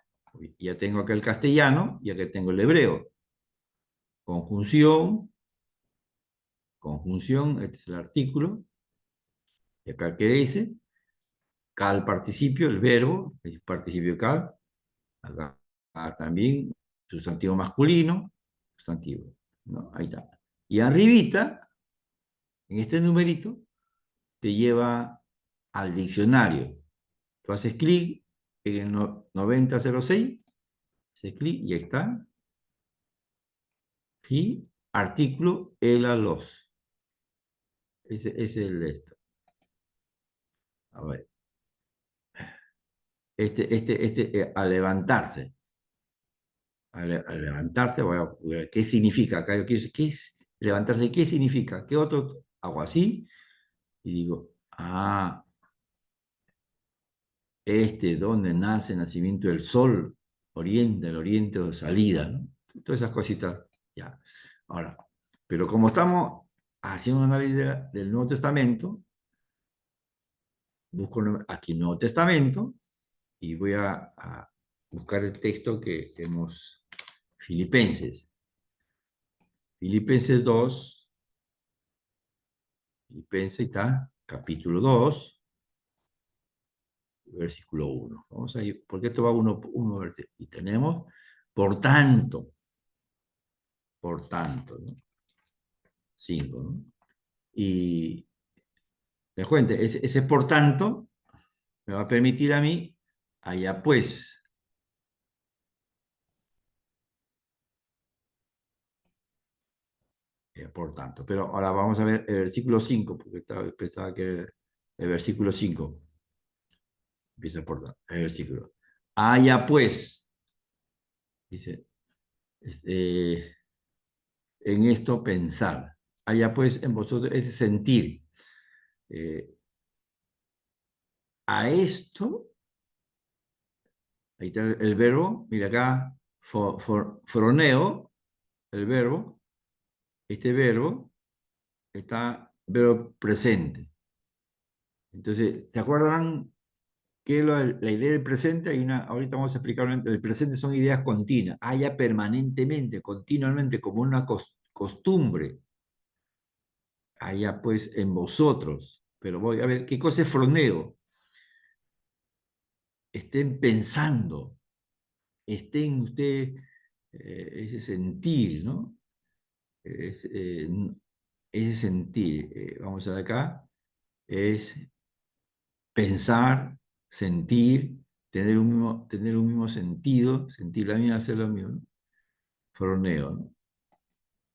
S2: Ya tengo acá el castellano y acá tengo el hebreo. Conjunción, este es el artículo. Y acá, ¿qué dice? Cal participio, el verbo, el participio cal. Acá también, sustantivo masculino, sustantivo, ¿no? Ahí está. Y arribita, en este numerito, te lleva al diccionario. Tú haces clic en el 9006, haces clic y ahí está. Y artículo, el a los. Ese es el de esto. A ver. A levantarse. A levantarse, voy a ver qué significa acá. Yo quiero decir, ¿qué es levantarse? ¿Qué significa? ¿Qué otro? Hago así y digo, donde nace el nacimiento del sol, oriente, el oriente o salida, ¿no? Todas esas cositas, ya. Ahora, pero como estamos haciendo un análisis del Nuevo Testamento, busco aquí Nuevo Testamento y voy a buscar el texto que hemos, Filipenses. Filipenses 2, Filipenses está, capítulo 2, versículo 1. Vamos a ir, porque esto va uno, y tenemos, por tanto, ¿no? 5, ¿no? Y me cuente, ese por tanto me va a permitir a mí, allá pues, por tanto. Pero ahora vamos a ver el versículo 5, porque pensaba que el versículo 5 empieza por tanto, el versículo. Allá pues, dice, en esto pensar. Allá pues en vosotros ese sentir. A esto, ahí está el verbo, mira acá, froneo, el verbo, este verbo está verbo presente. Entonces, ¿se acuerdan que la idea del presente? Ahorita vamos a explicar, el presente son ideas continuas, haya permanentemente, continuamente, como una costumbre, haya pues en vosotros. Pero voy a ver, ¿qué cosa es froneo? estén pensando, estén usted, ese sentir, ¿no? Ese sentir, vamos a ver acá, es pensar, sentir, tener un mismo sentido, sentir la misma, hacer lo mismo, ¿no? Froneo, ¿no?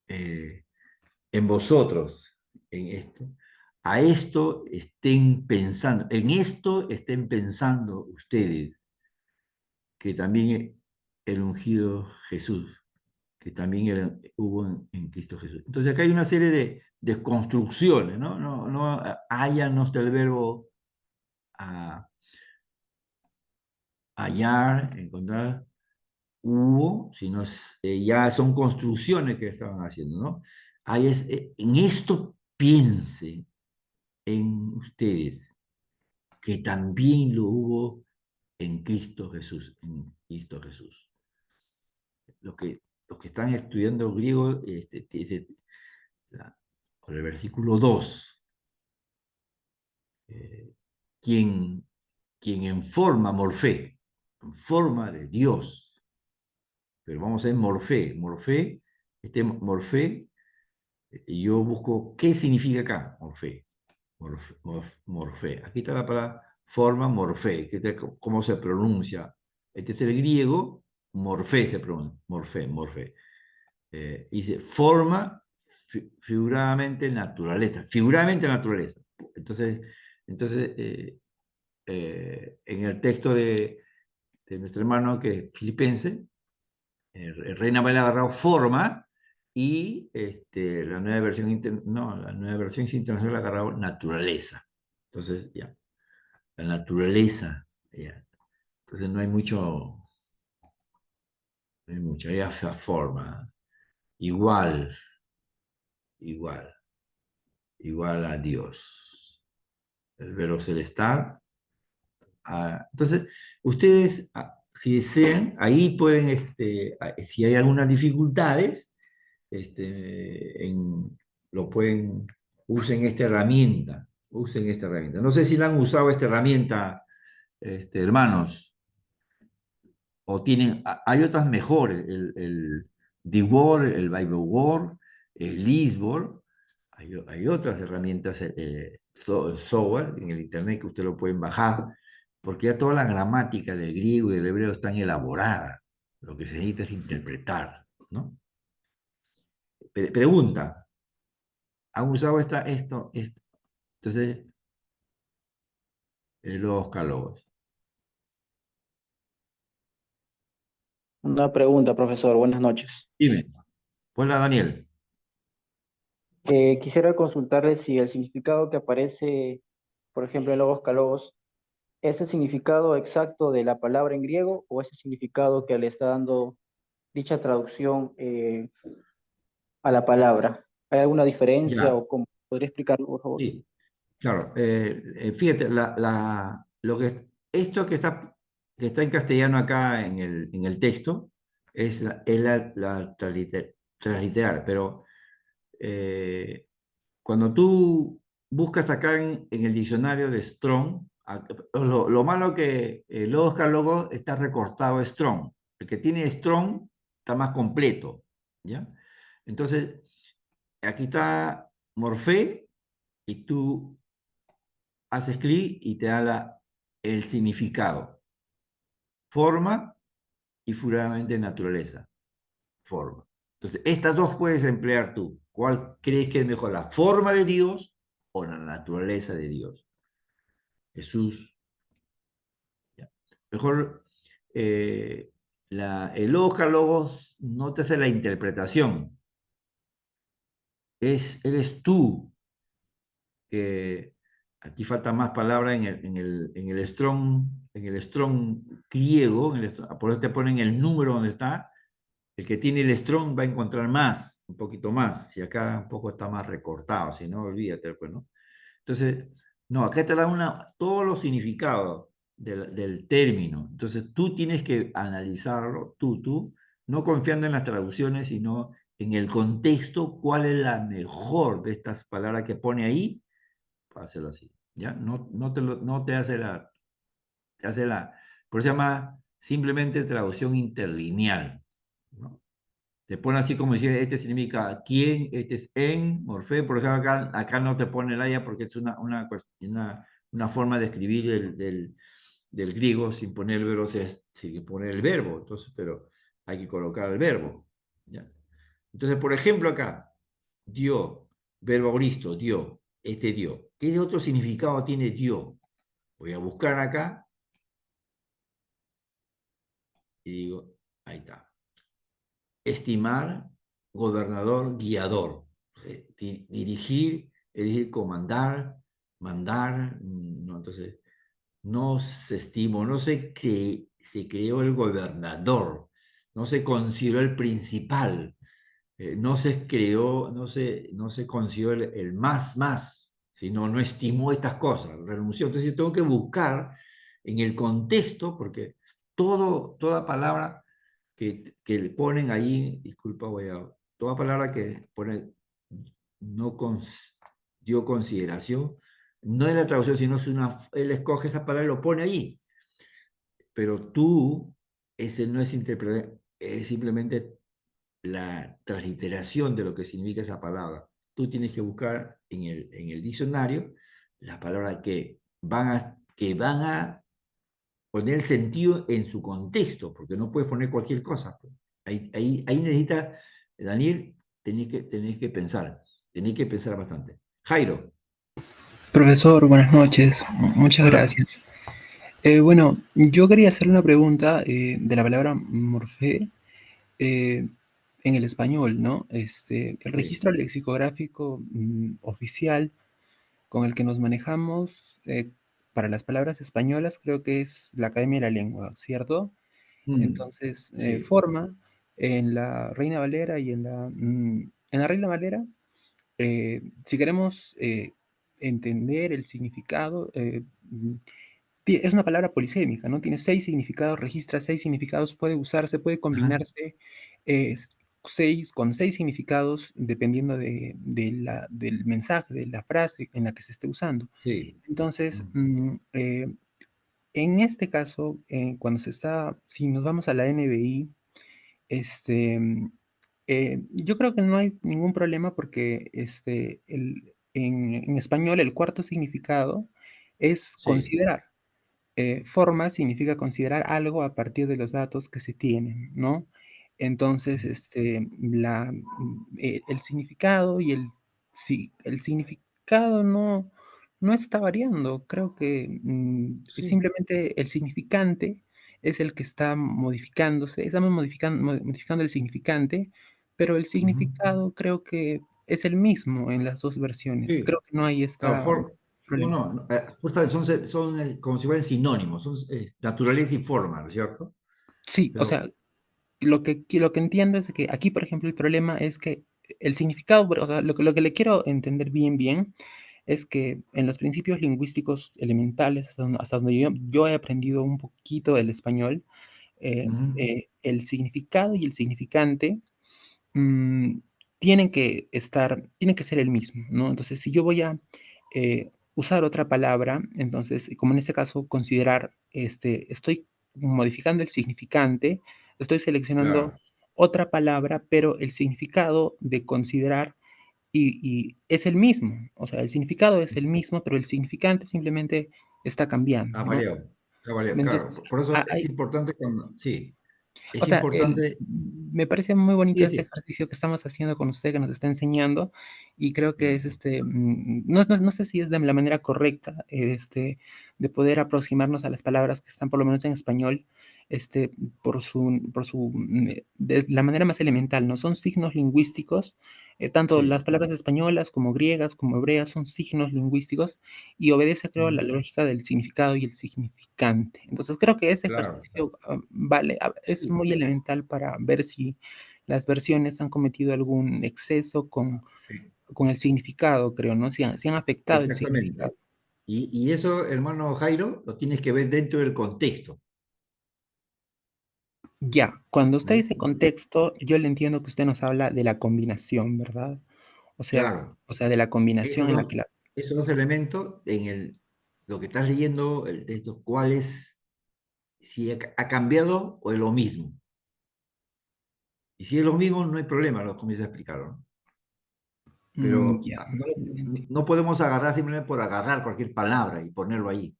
S2: En vosotros, en esto, a esto estén pensando, en esto estén pensando ustedes, que también el ungido Jesús, que también hubo en Cristo Jesús. Entonces acá hay una serie de construcciones, ¿no? No hállanos del verbo a, hallar, encontrar, hubo, sino ya son construcciones que estaban haciendo, ¿no? Ahí es, en esto piense en ustedes, que también lo hubo en Cristo Jesús, en Cristo Jesús. Los que están estudiando griego, por el versículo 2, quien, quien en forma, morfé, en forma de Dios, pero vamos a ver morfé, morfé, y yo busco qué significa acá, morfé. Morfé. Aquí está la palabra forma morfé, que es cómo se pronuncia. Este es el griego, morfé se pronuncia, morfé. Dice forma, figuradamente naturaleza, figuradamente naturaleza. Entonces en el texto de nuestro hermano que es filipense, Reina Valera ha agarrado forma y la nueva versión, la nueva versión internacional ha agarrado naturaleza. Entonces, ya, la naturaleza, ya. Entonces no hay hay esa forma, igual, igual, igual a Dios. El verbo celestial. Entonces, ustedes, si desean, ahí pueden, si hay algunas dificultades, lo pueden, usen esta herramienta. No sé si la han usado esta herramienta, hermanos, o tienen, hay otras mejores, el DeWord, el Bible Word, el Lisword, hay otras herramientas, software en el internet que ustedes lo pueden bajar, porque ya toda la gramática del griego y del hebreo están elaborada. Lo que se necesita es interpretar, ¿no? Pregunta, ¿han usado esto? Entonces, los catálogos.
S5: Una pregunta, profesor. Buenas noches.
S2: Dime, hola Daniel.
S5: Quisiera consultarle si el significado que aparece, por ejemplo, en Logos Kalogos, ¿es el significado exacto de la palabra en griego o es el significado que le está dando dicha traducción a la palabra? ¿Hay alguna diferencia
S2: Ya,
S5: o cómo? ¿Podría explicarlo, por favor?
S2: sí, claro. Fíjate, esto que está en castellano acá en el texto es la transliteral, pero cuando tú buscas acá en el diccionario de Strong, lo malo que Logos Logos está recortado a Strong. El que tiene Strong está más completo, ¿ya? Entonces, aquí está Morfé y tú haces clic y te da el significado. Forma y figuradamente naturaleza. Forma. Entonces, estas dos puedes emplear tú. ¿Cuál crees que es mejor, la forma de Dios o la naturaleza de Dios? Jesús. ¿Ya? Mejor, el logos no te hace la interpretación. Eres tú que aquí falta más palabra en el strong griego, por eso te ponen el número donde está. El que tiene el strong va a encontrar más, un poquito más. Si acá un poco está más recortado, si no, olvídate, pues, ¿no? Entonces, no, acá te da todos los significados del término. Entonces, tú tienes que analizarlo, tú, no confiando en las traducciones, sino en el contexto, cuál es la mejor de estas palabras que pone ahí, para hacerlo así. ¿Ya? No te hace te Por eso se llama simplemente traducción interlineal, ¿no? Te pone así como decir, este significa quién, este es en, morfé, por ejemplo, acá no te pone el haya porque es una forma de escribir del griego sin poner el verbo, sin poner el verbo, entonces, pero hay que colocar el verbo, ¿ya? Entonces, por ejemplo, acá, dio, verbo auristo, dio, este dio. ¿Qué otro significado tiene dio? Voy a buscar acá y digo, ahí está. Estimar, gobernador, guiador. Dirigir, es decir, comandar, mandar, ¿no? Entonces, no se estimó, no se creó el gobernador, no se consideró el principal, no se creó, no se consideró el más, sino no estimó estas cosas, renunció. Entonces yo tengo que buscar en el contexto, porque toda palabra que le ponen ahí, disculpa, toda palabra que pone no dio consideración, no es la traducción, sino él escoge esa palabra y lo pone ahí. Pero ese no es interpretar, es simplemente la transliteración de lo que significa esa palabra. Tú tienes que buscar en el diccionario las palabras que van a poner el sentido en su contexto, porque no puedes poner cualquier cosa. Ahí necesita, Daniel, tenés que pensar bastante. Jairo,
S6: Profesor, buenas noches. Muchas
S2: hola.
S6: gracias. Bueno, yo quería hacerle una pregunta de la palabra morfé eh, en el español, ¿no? El
S2: Sí.
S6: registro lexicográfico oficial con el que nos manejamos para las palabras españolas creo que es la Academia de la Lengua, ¿cierto? Entonces,
S2: Sí.
S6: forma en la Reina Valera y en la Reina Valera si queremos entender el significado, es una palabra polisémica, ¿no? Tiene 6 significados, registra 6 significados, puede usarse, puede
S2: Ajá.
S6: combinarse eh, con 6 significados dependiendo del mensaje, de la frase en la que se esté usando.
S2: Sí.
S6: Entonces, en este caso, si nos vamos a la NBI, este, yo creo que no hay ningún problema porque en español el cuarto significado es
S2: Sí.
S6: considerar. Forma significa considerar algo a partir de los datos que se tienen, ¿no? Entonces, el significado el significado no está variando. Creo que
S2: Sí.
S6: simplemente el significante es el que está modificándose. Estamos modificando el significante, pero el
S2: Ujú.
S6: significado creo que es el mismo en las dos versiones.
S2: Sí.
S6: Creo que no hay
S2: Claro, no,
S6: problema.
S2: no, justamente son como si fueran sinónimos, son naturaleza y forma, ¿no es cierto?
S6: Sí, o sea,
S2: Pero,
S6: lo que entiendo es que aquí, por ejemplo, el problema es que el significado, o sea, lo que le quiero entender bien, es que en los principios lingüísticos elementales, hasta donde yo he aprendido un poquito del español,
S2: ujú,
S6: el significado y el significante mm, tienen que ser el mismo, ¿no? Entonces, si yo voy a usar otra palabra, entonces, como en este caso, considerar, estoy modificando el significante, estoy seleccionando
S2: claro.
S6: otra palabra, pero el significado de considerar y es el mismo, o sea, el significado es el mismo, pero el significante simplemente está cambiando,
S2: Ha
S6: ¿no?
S2: variado, ha variado,
S6: Entonces,
S2: claro. Por eso es
S6: hay,
S2: importante sí,
S6: o
S2: es
S6: sea,
S2: importante,
S6: me parece muy bonito
S2: sí,
S6: este
S2: sí.
S6: ejercicio que estamos haciendo con usted, que nos está enseñando, y creo que es
S2: Ujú.
S6: no sé si es de la manera correcta, de poder aproximarnos a las palabras que están por lo menos en español, este, de la manera más elemental, ¿no? Son signos lingüísticos, tanto las
S2: Sí.
S6: palabras españolas como griegas, como hebreas, son signos lingüísticos y obedece, creo, a la
S2: Ujú.
S6: lógica del significado y el significante. Entonces, creo que ese
S2: Claro, claro.
S6: ejercicio vale, es
S2: Sí,
S6: muy elemental para ver si las versiones han cometido algún exceso con el significado, creo, ¿no? Si han afectado el significado.
S2: exactamente. Y eso, hermano Jairo, lo tienes que ver dentro del contexto.
S6: Ya, cuando usted
S2: ¿Ya?
S6: dice contexto, yo le entiendo que usted nos habla de la combinación, ¿verdad? O sea,
S2: Claro.
S6: de la combinación en la que
S2: Esos dos elementos, lo que estás leyendo, el texto, ¿cuáles si ha cambiado o es lo mismo. Y si es lo mismo, no hay problema, lo comienza a explicarlo, ¿no? Pero
S6: Ya,
S2: no podemos agarrar simplemente por agarrar cualquier palabra y ponerlo ahí.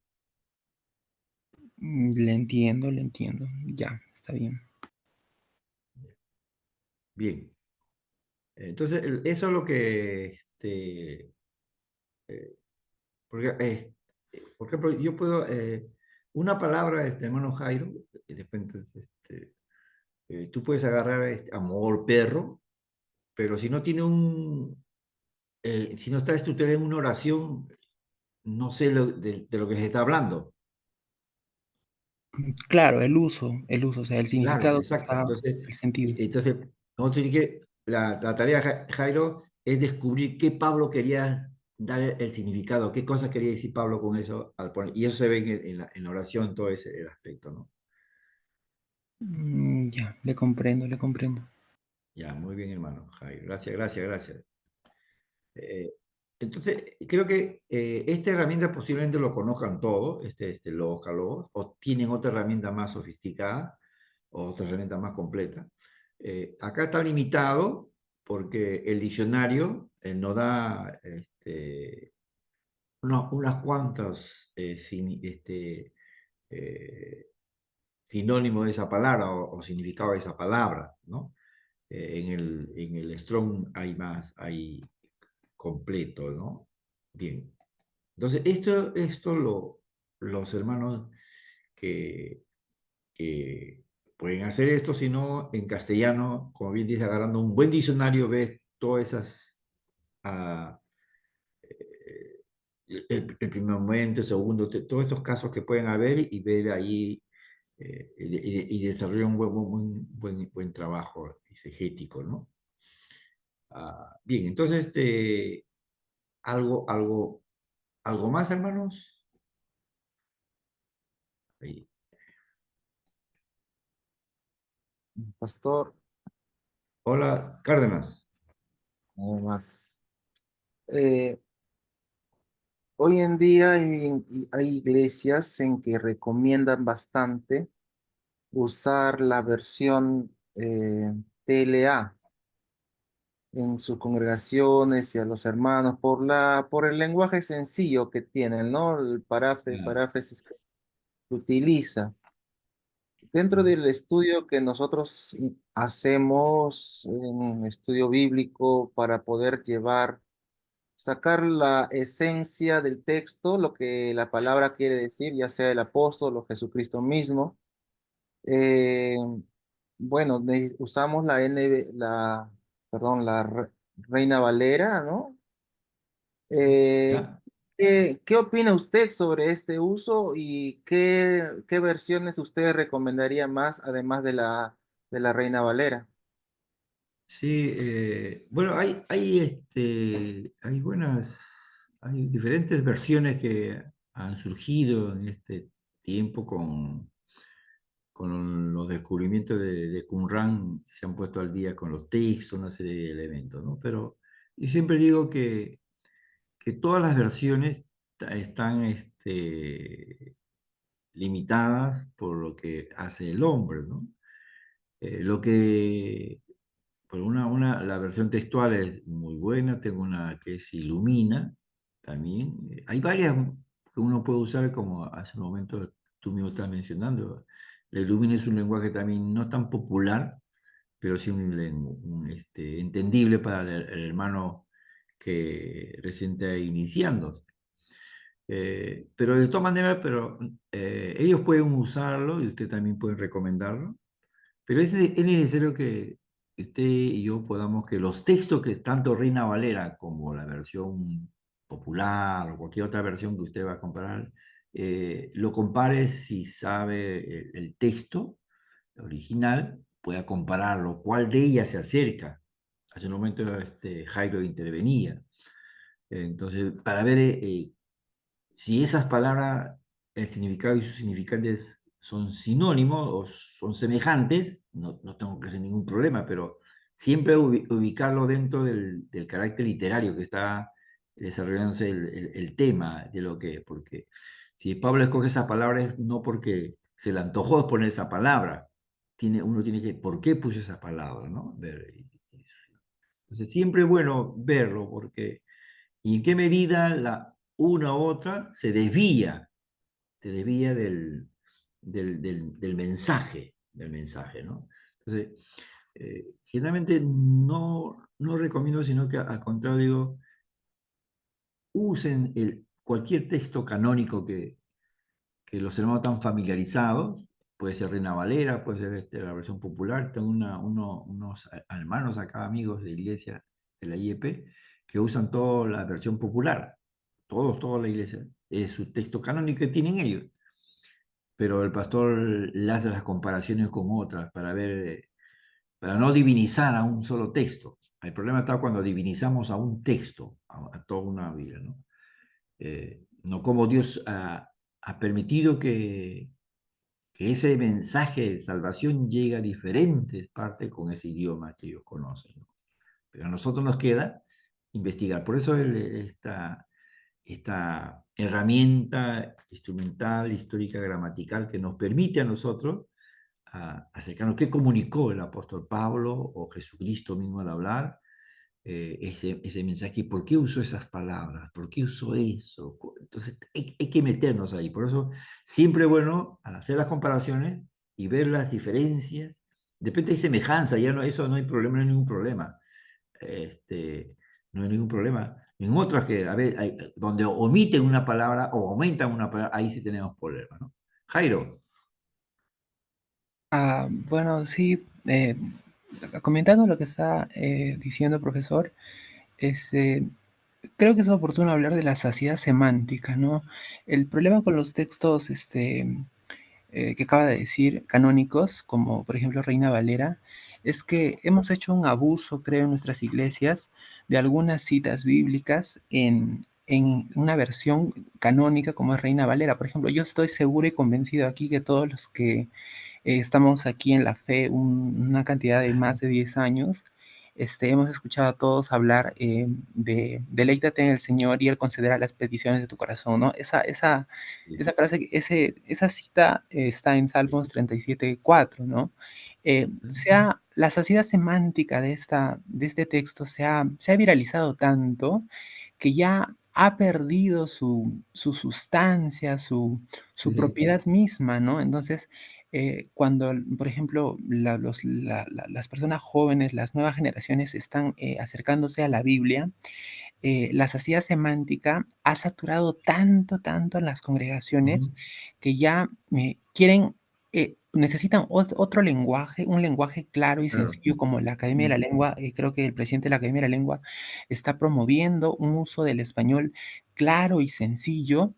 S6: le entiendo, le entiendo. Ya, está bien.
S2: Bien. Entonces, eso es lo que, porque, por ejemplo, yo puedo, una palabra, hermano Jairo, después, entonces, tú puedes agarrar amor, perro, pero si no tiene si no está estructurada en una oración, no sé de lo que se está hablando.
S6: Claro, el uso, o sea, el
S2: Claro,
S6: significado que
S2: exacto.
S6: está,
S2: Entonces,
S6: el sentido.
S2: entonces nosotros tenemos que, la tarea, Jairo, es descubrir qué Pablo quería dar el significado, qué cosas quería decir Pablo con eso al poner, y eso se ve en la oración, todo ese el aspecto, ¿no?
S6: Ya, le comprendo, le comprendo.
S2: Ya, muy bien, hermano Jairo. Gracias, gracias, gracias. Eh, entonces, creo que esta herramienta posiblemente lo conozcan todos, Logos Calogos, o tienen otra herramienta más sofisticada, o otra herramienta más completa. Acá está limitado porque el diccionario nos da unas cuantas eh, sinónimos de esa palabra o significado de esa palabra, ¿no? En el Strong hay más, hay completo, ¿no? Bien. Entonces, los hermanos que, que pueden hacer esto, si no, en castellano, como bien dice, agarrando un buen diccionario, ves todas esas, ah, el primer momento, el segundo, todos estos casos que pueden haber y ver ahí y desarrollar un buen trabajo exegético, ¿no? Bien, entonces, algo más, hermanos. Ahí.
S3: Pastor,
S2: Hola, Cárdenas.
S3: además, eh, hoy en día hay iglesias en que recomiendan bastante usar la versión TLA en sus congregaciones y a los hermanos por el lenguaje sencillo que tienen, ¿no?
S2: Claro.
S3: Paráfrasis que utiliza. Dentro del estudio que nosotros hacemos, un estudio bíblico para poder sacar la esencia del texto, lo que la palabra quiere decir, ya sea el apóstol o Jesucristo mismo. eh, bueno, usamos perdón, Reina Valera, ¿no? Eh,
S2: ¿Ya?
S3: ¿qué opina usted sobre este uso y qué versiones usted recomendaría más además de la Reina Valera?
S2: Sí, bueno, hay diferentes versiones que han surgido en este tiempo con los descubrimientos de Qumran, se han puesto al día con los textos, una serie de elementos, ¿no? Pero yo siempre digo que todas las versiones están limitadas por lo que hace el hombre, ¿no? Lo que Por la versión textual es muy buena, tengo una que es Ilumina también. Hay varias que uno puede usar, como hace un momento tú mismo estás mencionando. La Ilumina es un lenguaje también no tan popular, pero sí entendible para el hermano que recién está iniciando. Pero de todas maneras, ellos pueden usarlo y usted también puede recomendarlo. Pero es necesario que usted y yo podamos que los textos que tanto Reina Valera como la versión popular o cualquier otra versión que usted va a comparar, lo compare si sabe el texto original, pueda compararlo, cuál de ellas se acerca. Hace un momento Jairo intervenía. Entonces, para ver si esas palabras, el significado y sus significantes son sinónimos o son semejantes, no tengo que hacer ningún problema, pero siempre ubicarlo dentro del carácter literario que está desarrollándose el tema de lo que, porque si Pablo escoge esas palabras no porque se le antojó poner esa palabra. Uno tiene que, ¿por qué puso esa palabra? ¿No? Entonces, siempre es bueno verlo, porque ¿y en qué medida la una u otra se desvía del mensaje, ¿no? Entonces, generalmente no recomiendo, sino que al contrario digo, usen cualquier texto canónico que los hermanos están familiarizados, puede ser Reina Valera, puede ser la versión popular. Tengo unos hermanos acá, amigos de iglesia de la IEP, que usan toda la versión popular, toda la iglesia, es su texto canónico que tienen ellos, pero el pastor le hace las comparaciones con otras para ver, para no divinizar a un solo texto. El problema está cuando divinizamos a un texto, a toda una Biblia, ¿no? No como Dios ha permitido que ese mensaje de salvación llegue a diferentes partes con ese idioma que ellos conocen, ¿no? Pero a nosotros nos queda investigar. Por eso esta herramienta instrumental, histórica, gramatical, que nos permite a nosotros acercarnos qué comunicó el apóstol Pablo o Jesucristo mismo al hablar, ese mensaje, y por qué usó esas palabras, por qué usó eso. Entonces hay que meternos ahí. Por eso siempre es bueno al hacer las comparaciones y ver las diferencias. De repente hay semejanza, ya no, eso no hay problema, no hay ningún problema. No hay ningún problema. En otras que, a ver, donde omiten una palabra o aumentan una palabra, ahí sí tenemos problemas, ¿no? Jairo.
S6: Bueno, sí, comentando lo que está diciendo el profesor, este, creo que es oportuno hablar de la saciedad semántica, ¿no? El problema con los textos que acaba de decir, canónicos, como por ejemplo Reina Valera, es que hemos hecho un abuso, creo, en nuestras iglesias de algunas citas bíblicas en una versión canónica como es Reina Valera. Por ejemplo, yo estoy seguro y convencido aquí que todos los que estamos aquí en la fe una cantidad de más de 10 años. Hemos escuchado a todos hablar de deleítate en el Señor y Él concederá las peticiones de tu corazón, ¿no? Esa frase, esa cita está en Salmos 37:4, ¿no? La saciedad semántica de este texto se ha viralizado tanto que ya ha perdido su sustancia, su propiedad misma, ¿no? Entonces, cuando, por ejemplo, las personas jóvenes, las nuevas generaciones están acercándose a la Biblia, la saciedad semántica ha saturado tanto, tanto en las congregaciones que ya necesitan otro lenguaje, un lenguaje claro y
S2: Claro.
S6: sencillo como la Academia de la Lengua. Creo que el presidente de la Academia de la Lengua está promoviendo un uso del español claro y sencillo.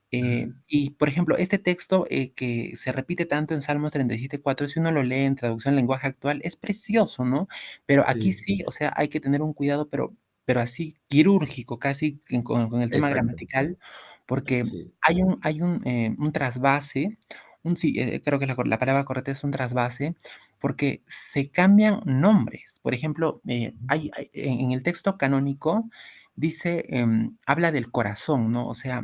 S6: Y, por ejemplo, este texto que se repite tanto en Salmos 37:4, si uno lo lee en traducción al lenguaje actual, es precioso, ¿no? Pero aquí
S2: Sí,
S6: sí, o sea, hay que tener un cuidado, pero así quirúrgico, casi con el tema
S2: exacto.
S6: gramatical, porque
S2: Sí,
S6: hay un trasvase, sí, creo que la palabra correcta es un trasvase, porque se cambian nombres. Por ejemplo, en el texto canónico dice, habla del corazón, ¿no? O sea,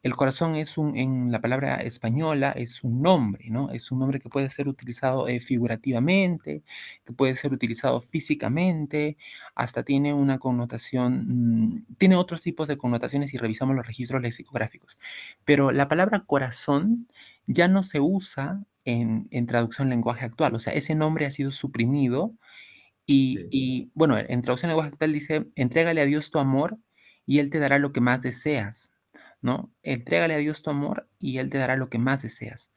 S6: el corazón en la palabra española es un nombre, ¿no? Es un nombre que puede ser utilizado figurativamente, que puede ser utilizado físicamente, hasta tiene una connotación, tiene otros tipos de connotaciones si revisamos los registros lexicográficos. Pero la palabra corazón ya no se usa en traducción lenguaje actual, o sea, ese nombre ha sido suprimido
S2: sí,
S6: bueno, en traducción lenguaje actual dice, entrégale a Dios tu amor y Él te dará lo que más deseas, ¿no? Entrégale a Dios tu amor y Él te dará lo que más deseas.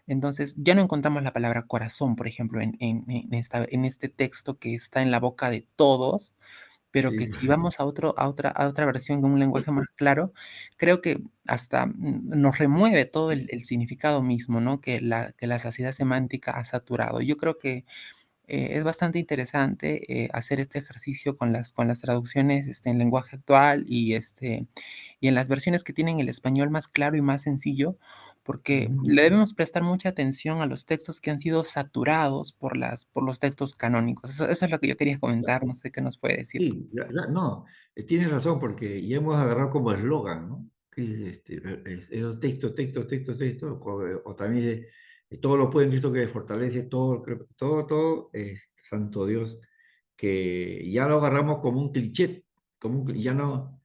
S6: Entonces, ya no encontramos la palabra corazón, por ejemplo, en este texto que está en la boca de todos, pero
S2: sí.
S6: que si vamos a otra versión con un lenguaje más claro, creo que hasta nos remueve todo el significado mismo, ¿no? Que la saciedad semántica ha saturado. Yo creo que es bastante interesante hacer este ejercicio con las traducciones en lenguaje actual y en las versiones que tienen el español más claro y más sencillo, porque
S2: Ujú.
S6: le debemos prestar mucha atención a los textos que han sido saturados por los textos canónicos. Eso es lo que yo quería comentar, no sé qué nos puede decir.
S2: Sí, no, tienes razón, porque ya hemos agarrado como eslogan, ¿no? ¿qué dice esos textos, o también dice, todo lo puede en Cristo que fortalece, todo, santo Dios, que ya lo agarramos como un cliché, ya no,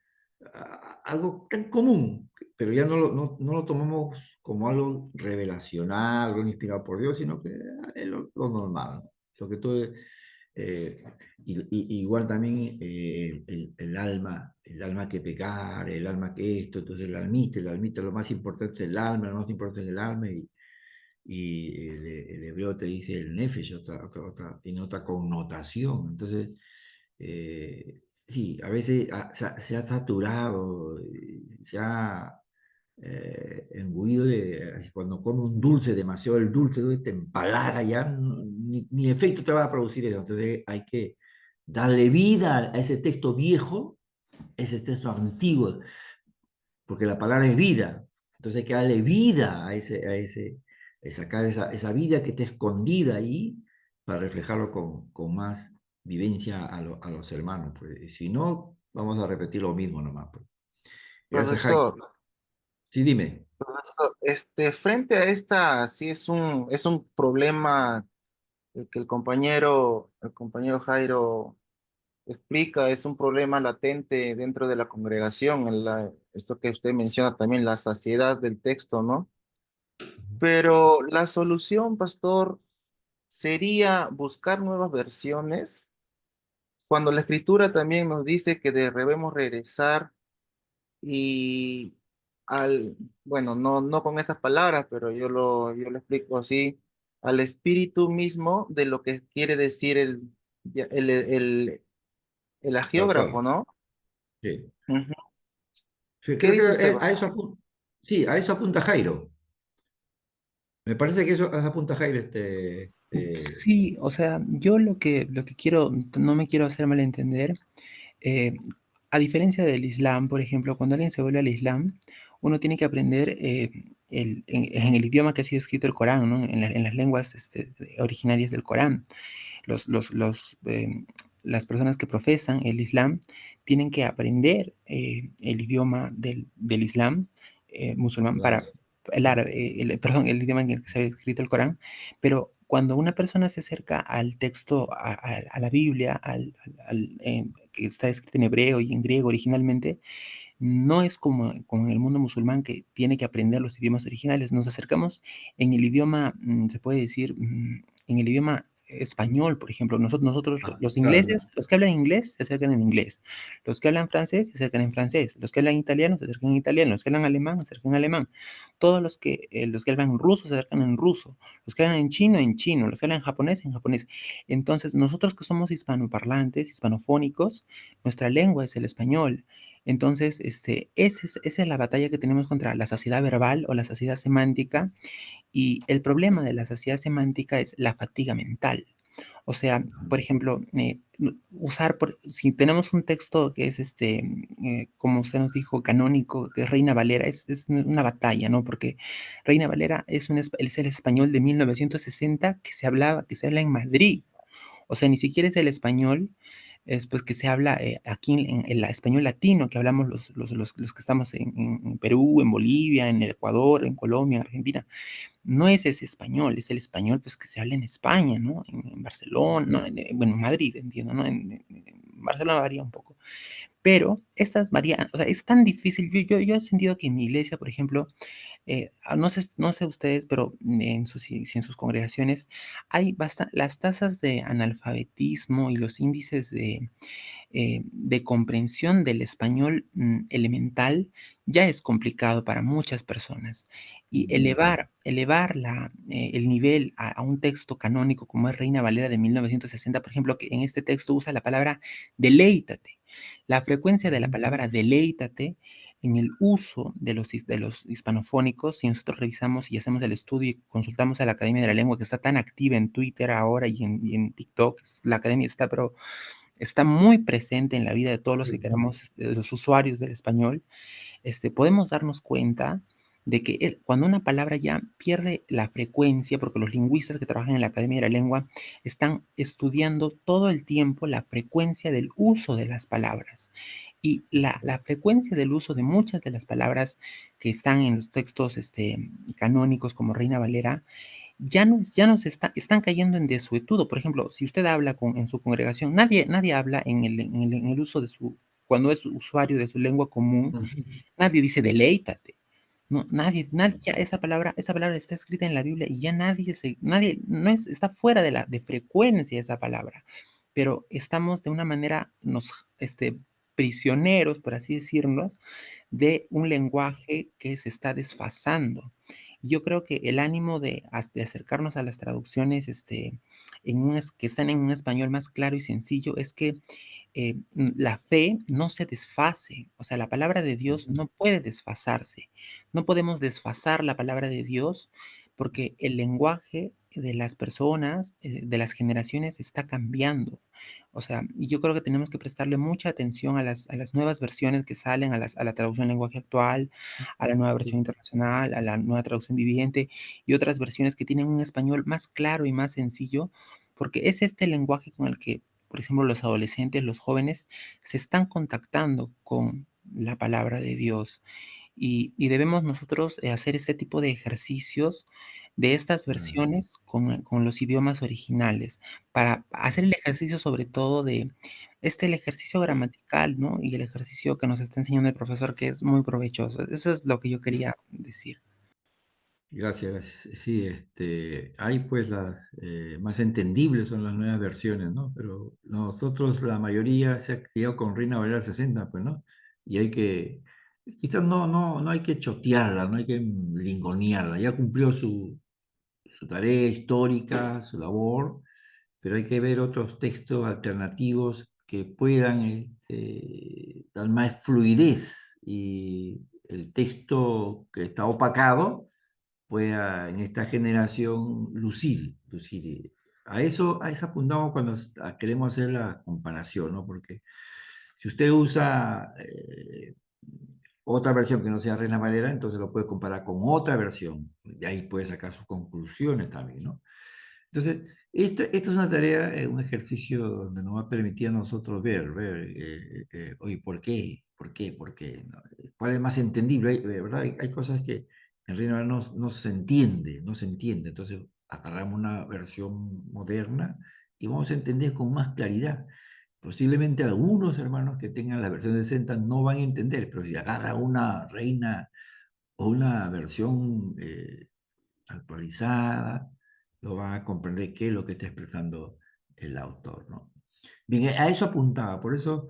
S2: algo tan común, pero ya no lo tomamos como algo revelacional, algo inspirado por Dios, sino que es lo normal, ¿no? Lo que tú, eh, igual también el alma que pecar, el alma que esto, entonces el almita, lo más importante es el alma, lo más importante es el alma, y el hebreo te dice el nefesh, tiene otra connotación. Entonces, sí, a veces se ha saturado, se ha embuido cuando come un dulce, demasiado el dulce, te empalaga, ya ni efecto te va a producir eso. Entonces hay que darle vida a ese texto viejo, ese texto antiguo, porque la palabra es vida. Entonces hay que darle vida sacar esa vida que está escondida ahí para reflejarlo con más vivencia a los hermanos. Pues. Y si no, vamos a repetir lo mismo nomás. Pues. Gracias, Jaime.
S3: Profesor,
S2: Sí, dime.
S3: profesor, frente a esta, sí es un problema que el compañero Jairo explica, es un problema latente dentro de la congregación, esto que usted menciona también, la saciedad del texto, ¿no? Pero la solución, pastor, sería buscar nuevas versiones, cuando la escritura también nos dice que debemos regresar y al, bueno, no con estas palabras, pero yo lo explico así, al espíritu mismo de lo que quiere decir el
S2: Tal
S3: agiógrafo,
S2: cual.
S3: ¿no?
S2: Sí.
S3: Ujú.
S2: Sí,
S3: ¿Qué
S2: creo
S3: dice usted,
S2: que a
S3: pastor?
S2: eso apunta. Sí, a eso apunta Jairo. Me parece que eso apunta Jairo.
S6: Sí, o sea, yo lo que quiero, no me quiero hacer malentender. eh, a diferencia del Islam, por ejemplo, cuando alguien se vuelve al Islam, uno tiene que aprender en el idioma que ha sido escrito el Corán, ¿no? En las lenguas originarias del Corán. Las personas que profesan el Islam tienen que aprender el idioma del Islam musulmán
S2: Claro.
S6: para el árabe, perdón, el idioma en el que se ha escrito el Corán, pero cuando una persona se acerca al texto, a la Biblia, que está escrito en hebreo y en griego originalmente, no es como en el mundo musulmán que tiene que aprender los idiomas originales. Nos acercamos en el idioma, se puede decir, en el idioma español, por ejemplo. Nosotros
S2: Ah,
S6: los
S2: claro.
S6: ingleses, los que hablan inglés, se acercan en inglés. Los que hablan francés, se acercan en francés. Los que hablan italiano, se acercan en italiano. Los que hablan alemán, se acercan en alemán. Todos los que hablan ruso, se acercan en ruso. Los que hablan en chino, en chino. Los que hablan japonés, en japonés. Entonces, nosotros que somos hispanoparlantes, hispanofónicos, nuestra lengua es el español. Entonces, esa es la batalla que tenemos contra la saciedad verbal o la saciedad semántica, y el problema de la saciedad semántica es la fatiga mental. O sea, por ejemplo, si tenemos un texto que es como usted nos dijo, canónico, que es Reina Valera, es una batalla, ¿no? Porque Reina Valera es el español de 1960 que se habla en Madrid. O sea, ni siquiera es el español es pues que se habla aquí en el español latino, que hablamos los que estamos en Perú, en Bolivia, en el Ecuador, en Colombia, en Argentina. No es ese español, es el español pues que se habla en España, ¿no? En Barcelona, no, bueno, en Madrid, entiendo, ¿no? En Barcelona varía un poco. Pero estas varían, o sea, es tan difícil. Yo he sentido que en mi iglesia, por ejemplo, no sé ustedes, pero si en sus congregaciones hay las tasas de analfabetismo y los índices de comprensión del español elemental ya es complicado para muchas personas. Y elevar el nivel a un texto canónico como es Reina Valera de 1960, por ejemplo, que en este texto usa la palabra deleítate. La frecuencia de la palabra deleítate en el uso de los hispanofónicos, si nosotros revisamos y hacemos el estudio y consultamos a la Academia de la Lengua, que está tan activa en Twitter ahora y en TikTok, la academia está, pero está muy presente en la vida de todos los que queremos, los usuarios del español, podemos darnos cuenta de que cuando una palabra ya pierde la frecuencia, porque los lingüistas que trabajan en la Academia de la Lengua están estudiando todo el tiempo la frecuencia del uso de las palabras. Y la frecuencia del uso de muchas de las palabras que están en los textos canónicos como Reina Valera, están cayendo en desuetudo. Por ejemplo, si usted habla en su congregación, nadie habla en el uso de cuando es usuario de su lengua común, nadie dice deleítate. No, nadie, ya esa palabra está escrita en la Biblia y ya nadie, está fuera de frecuencia esa palabra. Pero estamos de una manera, prisioneros, por así decirlo, de un lenguaje que se está desfasando. Yo creo que el ánimo de acercarnos a las traducciones que están en un español más claro y sencillo es que la fe no se desfase, o sea, la palabra de Dios no puede desfasarse. No podemos desfasar la palabra de Dios porque el lenguaje de las personas, de las generaciones está cambiando. O sea, y yo creo que tenemos que prestarle mucha atención a las nuevas versiones que salen, a la traducción lenguaje actual, a la nueva versión internacional, a la nueva traducción viviente y otras versiones que tienen un español más claro y más sencillo, porque es este lenguaje con el que, por ejemplo, los adolescentes, los jóvenes, se están contactando con la palabra de Dios. Y debemos nosotros hacer este tipo de ejercicios de estas versiones con los idiomas originales, para hacer el ejercicio sobre todo el ejercicio gramatical, ¿no? Y el ejercicio que nos está enseñando el profesor, que es muy provechoso. Eso es lo que yo quería decir.
S2: Gracias, gracias. Sí, hay pues las más entendibles son las nuevas versiones, ¿no? Pero nosotros, la mayoría se ha criado con Reina Valera 60, pues, ¿no? Y quizás no hay que chotearla, no hay que lingonearla, ya cumplió su tarea histórica, su labor, pero hay que ver otros textos alternativos que puedan dar más fluidez y el texto que está opacado pueda en esta generación lucir. A eso apuntamos cuando queremos hacer la comparación, ¿no? Porque si usted usa otra versión que no sea Reina Valera, entonces lo puede comparar con otra versión. Y ahí puede sacar sus conclusiones también, ¿no? Entonces, esta es una tarea, un ejercicio donde nos va a permitir a nosotros ver, oye, ¿por qué? ¿Por qué? ¿Por qué? ¿No? ¿Cuál es más entendible? ¿Verdad? Hay cosas que en Reino Unido no se entiende, no se entiende. Entonces, agarramos una versión moderna y vamos a entender con más claridad. Posiblemente algunos hermanos que tengan la versión 60 no van a entender, pero si agarra una reina o una versión actualizada, lo van a comprender qué es lo que está expresando el autor, ¿no? Bien, a eso apuntaba, por eso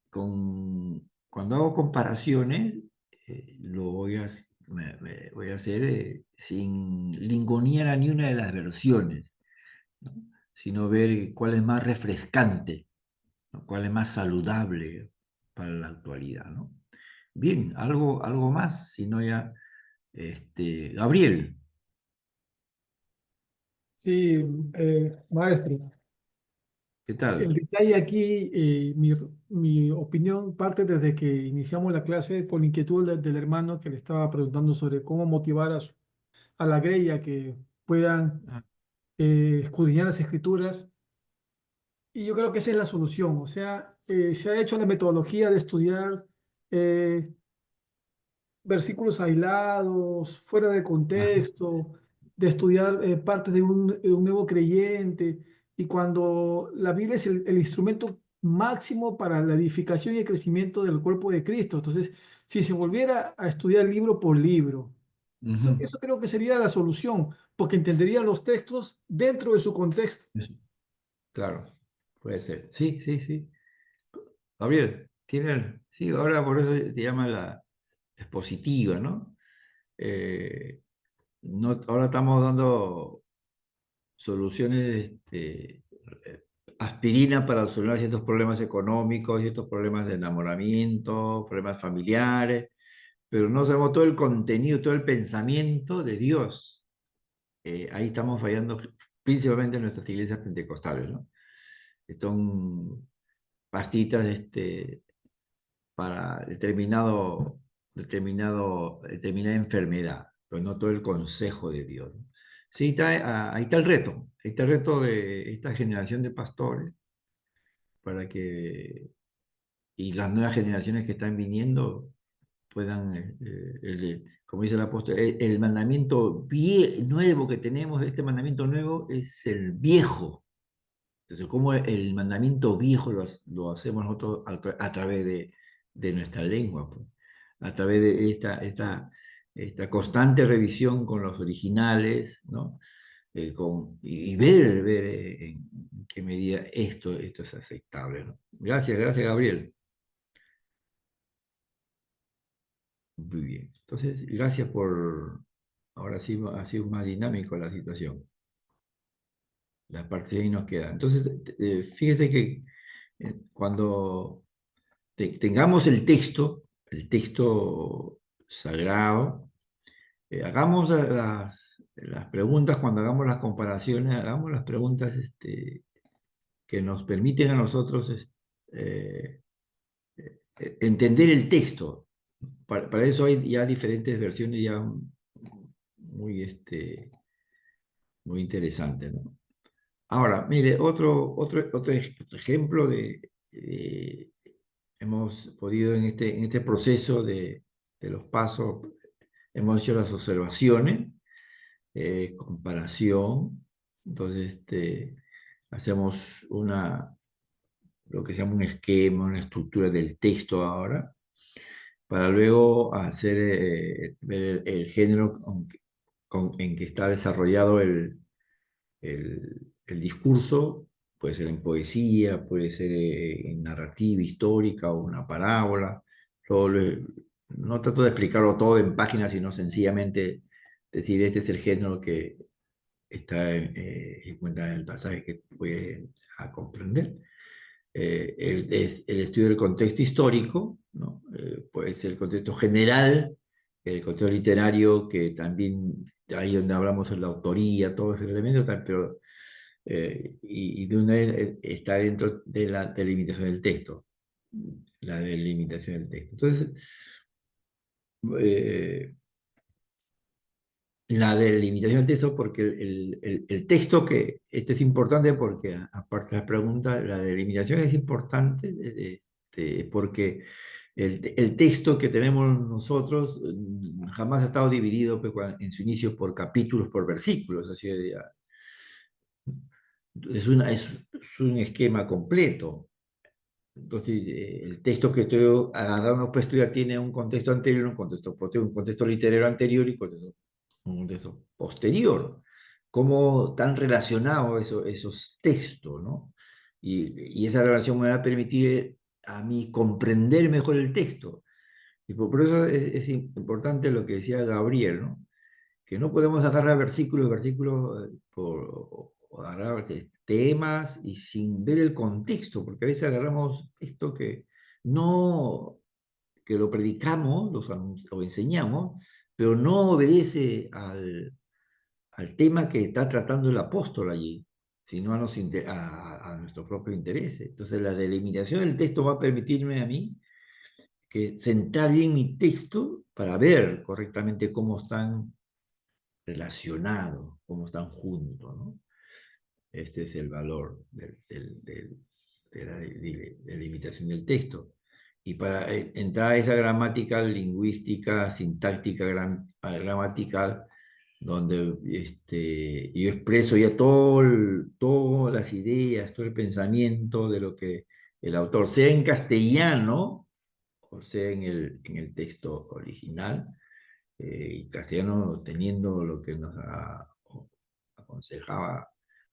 S2: cuando hago comparaciones, lo voy a hacer sin lingonear a ni una de las versiones, ¿no? Sino ver cuál es más refrescante, ¿no? Cuál es más saludable para la actualidad, ¿no? Bien, algo más, si no ya, Gabriel.
S7: Sí, maestro.
S2: ¿Qué
S7: El
S2: tal?
S7: detalle aquí, mi opinión parte desde que iniciamos la clase por la inquietud del hermano que le estaba preguntando sobre cómo motivar a la grey a que puedan
S2: Ah,
S7: escudriñar las escrituras. Y yo creo que esa es la solución. O sea, se ha hecho la metodología de estudiar eh, versículos aislados, fuera de
S2: ajá,
S7: contexto, de estudiar partes de un nuevo creyente, y cuando la Biblia es el instrumento máximo para la edificación y el crecimiento del cuerpo de Cristo. Entonces, si se volviera a estudiar libro por libro,
S2: ujú,
S7: eso creo que sería la solución, porque entendería los textos dentro de su contexto.
S2: eso, claro, puede ser. Sí, sí, sí. Gabriel, sí, ahora por eso se llama la expositiva, ¿no? Eh, ahora estamos dando soluciones, aspirina para solucionar ciertos problemas económicos, ciertos problemas de enamoramiento, problemas familiares, pero no sabemos todo el contenido, todo el pensamiento de Dios. Ahí estamos fallando principalmente en nuestras iglesias pentecostales, ¿no? Que son pastitas para determinada enfermedad, pero no todo el consejo de Dios, ¿no? Sí, ahí está el reto de esta generación de pastores para que y las nuevas generaciones que están viniendo puedan, como dice el apóstol, el mandamiento nuevo que tenemos, este mandamiento nuevo es el viejo. Entonces, ¿cómo el mandamiento viejo lo hacemos nosotros a través de nuestra lengua? Pues? A través de esta constante revisión con los originales, ¿no? Y ver en qué medida esto es aceptable, ¿no? Gracias, Gabriel. Muy bien. Entonces, gracias por... Ahora sí ha sido más dinámico la situación. Las partes ahí nos quedan. Entonces, fíjese que cuando tengamos el texto sagrado, hagamos las preguntas, cuando hagamos las comparaciones, hagamos las preguntas que nos permiten a nosotros entender el texto. Para eso hay ya diferentes versiones ya muy, muy interesantes, ¿no? Ahora, mire, otro ejemplo hemos podido en este proceso de los pasos, hemos hecho las observaciones, comparación, entonces hacemos lo que se llama un esquema, una estructura del texto ahora, para luego hacer ver el género en que está desarrollado el discurso, puede ser en poesía, puede ser en narrativa histórica o una parábola. No trato de explicarlo todo en páginas, sino sencillamente decir este es el género que está en cuenta en el pasaje que puede a comprender. El estudio del contexto histórico, ¿no? Puede ser el contexto general, el contexto literario, que también ahí donde hablamos de la autoría, todos esos elementos, pero, y de una está dentro de la delimitación del texto, la delimitación del texto. Entonces, la delimitación del texto, porque el texto este es importante porque, aparte de la pregunta, la delimitación es importante porque el texto que tenemos nosotros jamás ha estado dividido pues, en su inicio por capítulos, por versículos, así es un esquema completo. Entonces, el texto que estoy agarrando pues esto ya tiene un contexto anterior, un contexto literario anterior y un contexto posterior. ¿Cómo están relacionados esos textos, ¿no? Y esa relación me va a permitir a mí comprender mejor el texto. Y por eso es importante lo que decía Gabriel, ¿no? Que no podemos agarrar versículos, o agarrar temas y sin ver el contexto, porque a veces agarramos esto no, que lo predicamos, o enseñamos, pero no obedece al tema que está tratando el apóstol allí, sino a nuestro propio interés. Entonces la delimitación del texto va a permitirme a mí que centrar bien mi texto para ver correctamente cómo están relacionados, cómo están juntos, ¿no? Este es el valor de la delimitación del texto. Y para entrar a esa gramática lingüística, sintáctica, gramatical, donde yo expreso ya todas las ideas, todo el pensamiento de lo que el autor, sea en castellano o sea en el texto original, y castellano teniendo lo que nos aconsejaba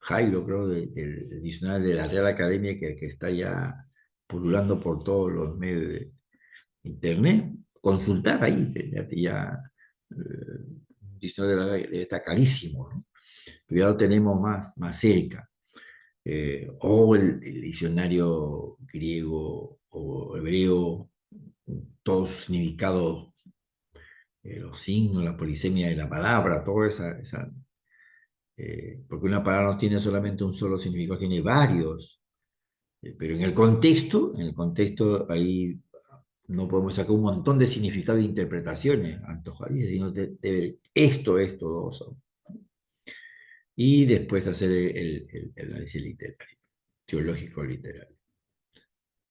S2: Jairo, creo, del diccionario de la Real Academia que está ya pululando por todos los medios de internet, consultar ahí, ya un diccionario está carísimo, ¿no? Pero ya lo tenemos más cerca. O el diccionario griego o hebreo, todos sus significados, los signos, la polisemia de la palabra, todo porque una palabra no tiene solamente un solo significado, tiene varios, pero en el contexto ahí no podemos sacar un montón de significados e interpretaciones antojadizas, sino esto, dos son. Y después hacer el análisis literario, teológico literario.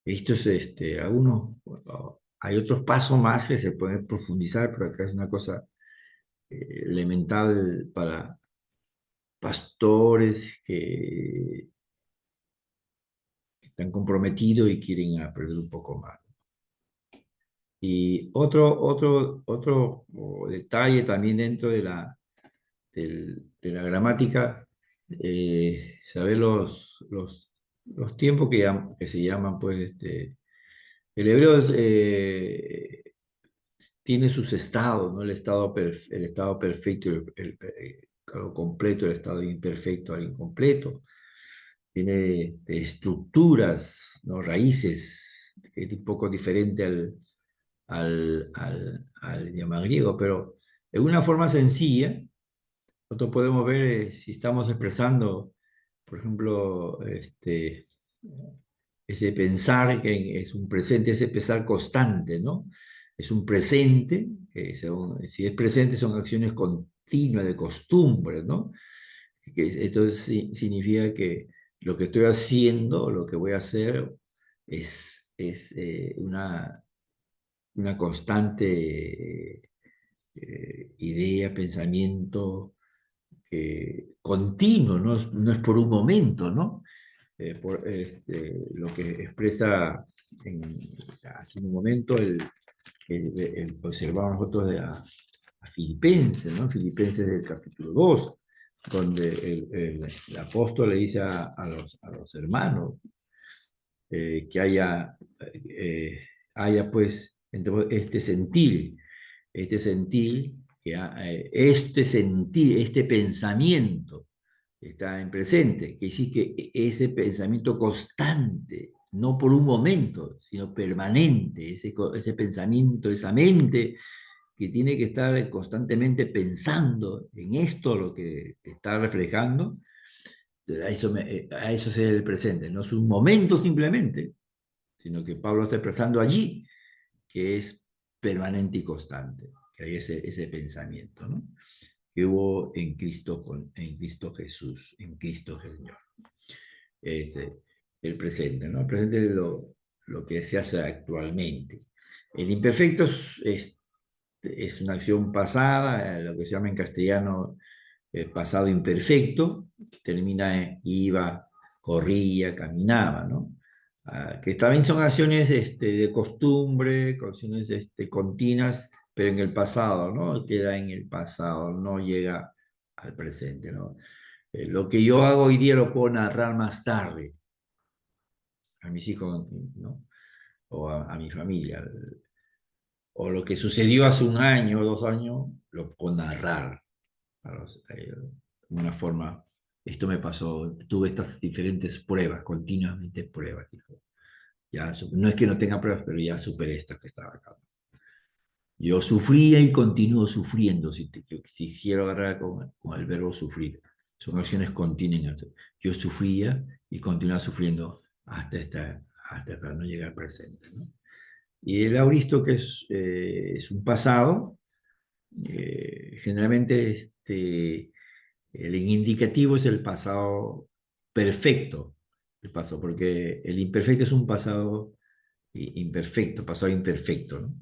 S2: Esto es, bueno, hay otros pasos más que se pueden profundizar, pero acá es una cosa elemental para pastores que están comprometidos y quieren aprender un poco más. Y otro detalle también dentro de de la gramática, saber los tiempos que se llaman, pues, el hebreo tiene sus estados, ¿no? El estado perfecto, algo completo, el estado imperfecto, algo incompleto. Tiene estructuras, ¿no? Raíces, que es un poco diferente al idioma griego, pero de una forma sencilla, nosotros podemos ver si estamos expresando, por ejemplo, ese pensar que es un presente, ese pensar constante, ¿no? Es un presente, si es presente son acciones continuas, de costumbre, ¿no? Entonces significa que lo que estoy haciendo, lo que voy a hacer, es una constante idea, pensamiento continuo, no es por un momento, ¿no? Lo que expresa hace un momento observamos nosotros a Filipenses, ¿no? Filipenses del capítulo 2, donde el apóstol le dice a los hermanos que haya pues este sentir, este sentir, este pensamiento está en presente, que sí que ese pensamiento constante, no por un momento, sino permanente, ese pensamiento, esa mente que tiene que estar constantemente pensando en esto, lo que está reflejando, a eso es el presente, no es un momento simplemente, sino que Pablo está expresando allí que es permanente y constante, que hay ese pensamiento, ¿no? Que hubo en Cristo Jesús, en Cristo Señor. Es el presente, ¿no? El presente es lo que se hace actualmente. El imperfecto es una acción pasada, lo que se llama en castellano pasado imperfecto, que termina en iba, corría, caminaba, ¿no? Que también son acciones de costumbre, acciones continuas, pero en el pasado, ¿no? Queda en el pasado, no llega al presente, ¿no? Lo que yo hago hoy día lo puedo narrar más tarde a mis hijos, ¿no? O a mi familia. O lo que sucedió hace un año o 2 años, lo puedo narrar de una forma. Esto me pasó, tuve estas diferentes pruebas, continuamente pruebas. Dijo. Ya, no es que no tenga pruebas, pero ya superé esta que estaba acá. Yo sufría y continúo sufriendo, si quiero agarrar con el verbo sufrir. Son acciones continuas. Yo sufría y continuaba sufriendo hasta para no llegar al presente, ¿no? Y el auristo, que es un pasado, generalmente el indicativo es el pasado perfecto, porque el imperfecto es un pasado imperfecto, pasado imperfecto, ¿no?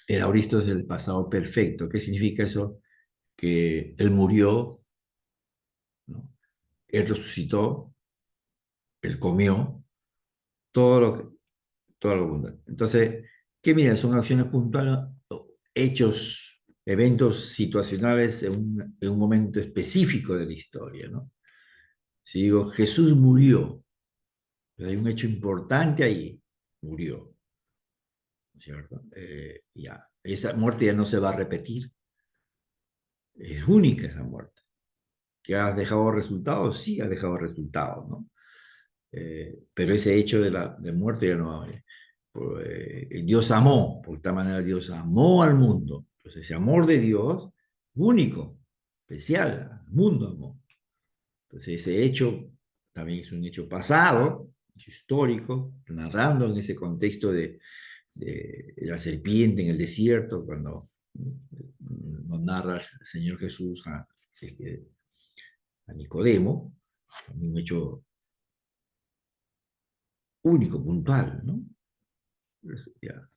S2: El auristo es el pasado perfecto. ¿Qué significa eso? Que él murió, ¿no? Él resucitó, él comió, todo lo que, todo lo abundante. Entonces, ¿qué mira? Son acciones puntuales, hechos, eventos situacionales en un momento específico de la historia, ¿no? Si digo, Jesús murió, hay un hecho importante ahí, murió, ¿cierto? Ya, esa muerte ya no se va a repetir, es única esa muerte. ¿Que ha dejado resultados? Sí, ha dejado resultados, ¿no? Pero ese hecho de muerte ya no va. Dios amó, por tal manera Dios amó al mundo. Entonces ese amor de Dios, único, especial, al mundo amó. Entonces ese hecho también es un hecho pasado, hecho histórico, narrando en ese contexto de la serpiente en el desierto, cuando nos narra el Señor Jesús a Nicodemo, un hecho único, puntual, ¿no? Ya.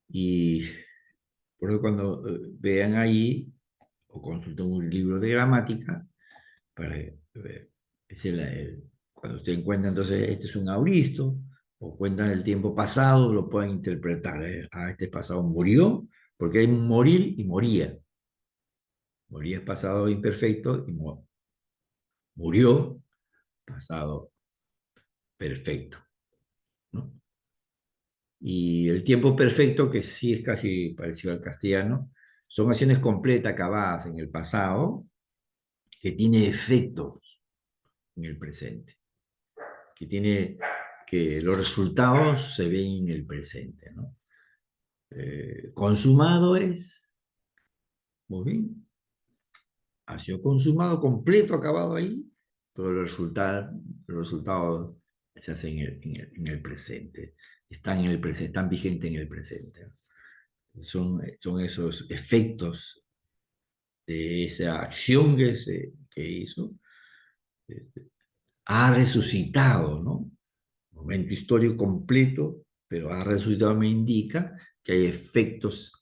S2: Y por eso cuando vean ahí o consulten un libro de gramática, para ver, cuando usted encuentra entonces este es un auristo, o cuentan el tiempo pasado, lo pueden interpretar. Este pasado murió, porque hay morir y moría. Moría es pasado imperfecto y murió pasado perfecto, ¿no? Y el tiempo perfecto, que sí es casi parecido al castellano, son acciones completas acabadas en el pasado que tiene efectos en el presente, que los resultados se ven en el presente, ¿no? Consumado es, muy bien, ha sido consumado, completo, acabado ahí, pero los resultados se hacen en el presente, están en el presente, están vigentes en el presente. Son esos efectos de esa acción que hizo, ha resucitado, ¿no? Momento histórico completo, pero ha resucitado me indica que hay efectos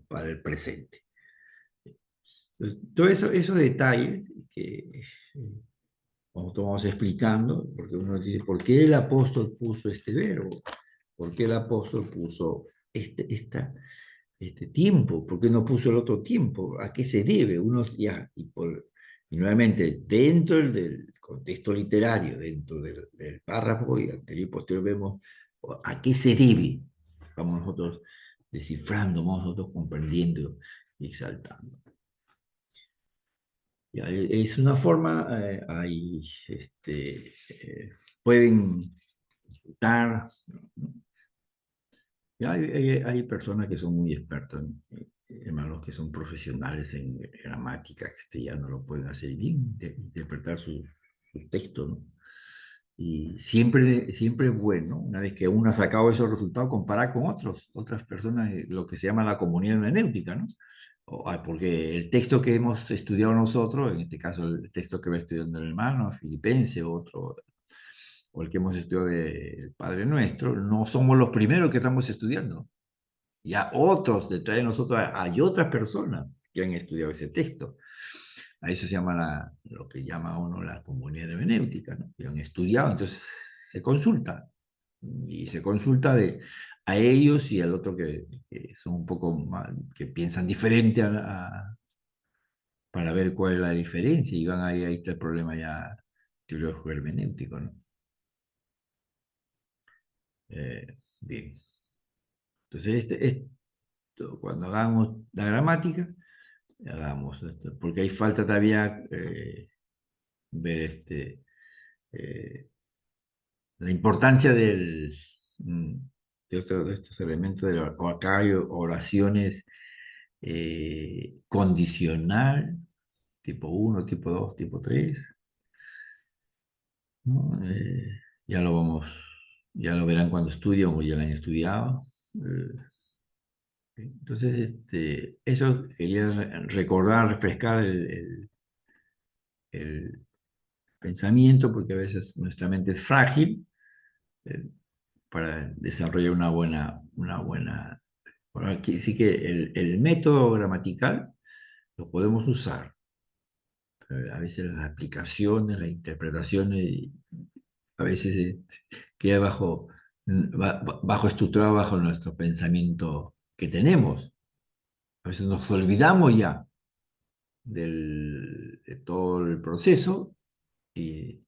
S2: para el presente. Entonces, todos esos detalles que vamos explicando, porque uno dice, ¿por qué el apóstol puso este verbo? ¿Por qué el apóstol puso este tiempo? ¿Por qué no puso el otro tiempo? ¿A qué se debe? Y nuevamente, dentro del contexto literario, dentro del párrafo y anterior y posterior, vemos a qué se debe. Vamos nosotros descifrando, vamos nosotros comprendiendo y exaltando. Ya, es una forma, pueden consultar, ¿no? Ya hay personas que son muy expertos, hermanos que son profesionales en gramática castellano, lo pueden hacer bien, interpretar sus textos, ¿no? Y siempre es bueno, una vez que uno ha sacado esos resultados, comparar con otras personas, lo que se llama la comunidad hermenéutica, ¿no? Porque el texto que hemos estudiado nosotros, en este caso el texto que va estudiando el hermano, Filipense, o el que hemos estudiado del Padre Nuestro, no somos los primeros que estamos estudiando. Ya otros, detrás de nosotros, hay otras personas que han estudiado ese texto. A eso se llama lo que llama uno la comunidad hermenéutica, ¿no? Que han estudiado, entonces se consulta. Y se consulta a ellos y al otro que son un poco más, que piensan diferente para ver cuál es la diferencia. Y ahí está el problema ya teológico hermenéutico, ¿no? Bien. Entonces, cuando hagamos la gramática, hagamos esto, porque hay falta todavía ver la importancia de estos elementos acá hay oraciones condicional, tipo 1, tipo 2, tipo 3, ¿no? Ya lo verán cuando estudien o ya lo han estudiado. Entonces, eso quería recordar, refrescar el pensamiento, porque a veces nuestra mente es frágil eh, para desarrollar Bueno, aquí sí que el método gramatical lo podemos usar, pero a veces las aplicaciones, las interpretaciones, a veces queda bajo estructurado bajo nuestro pensamiento que tenemos. A veces nos olvidamos ya de todo el proceso y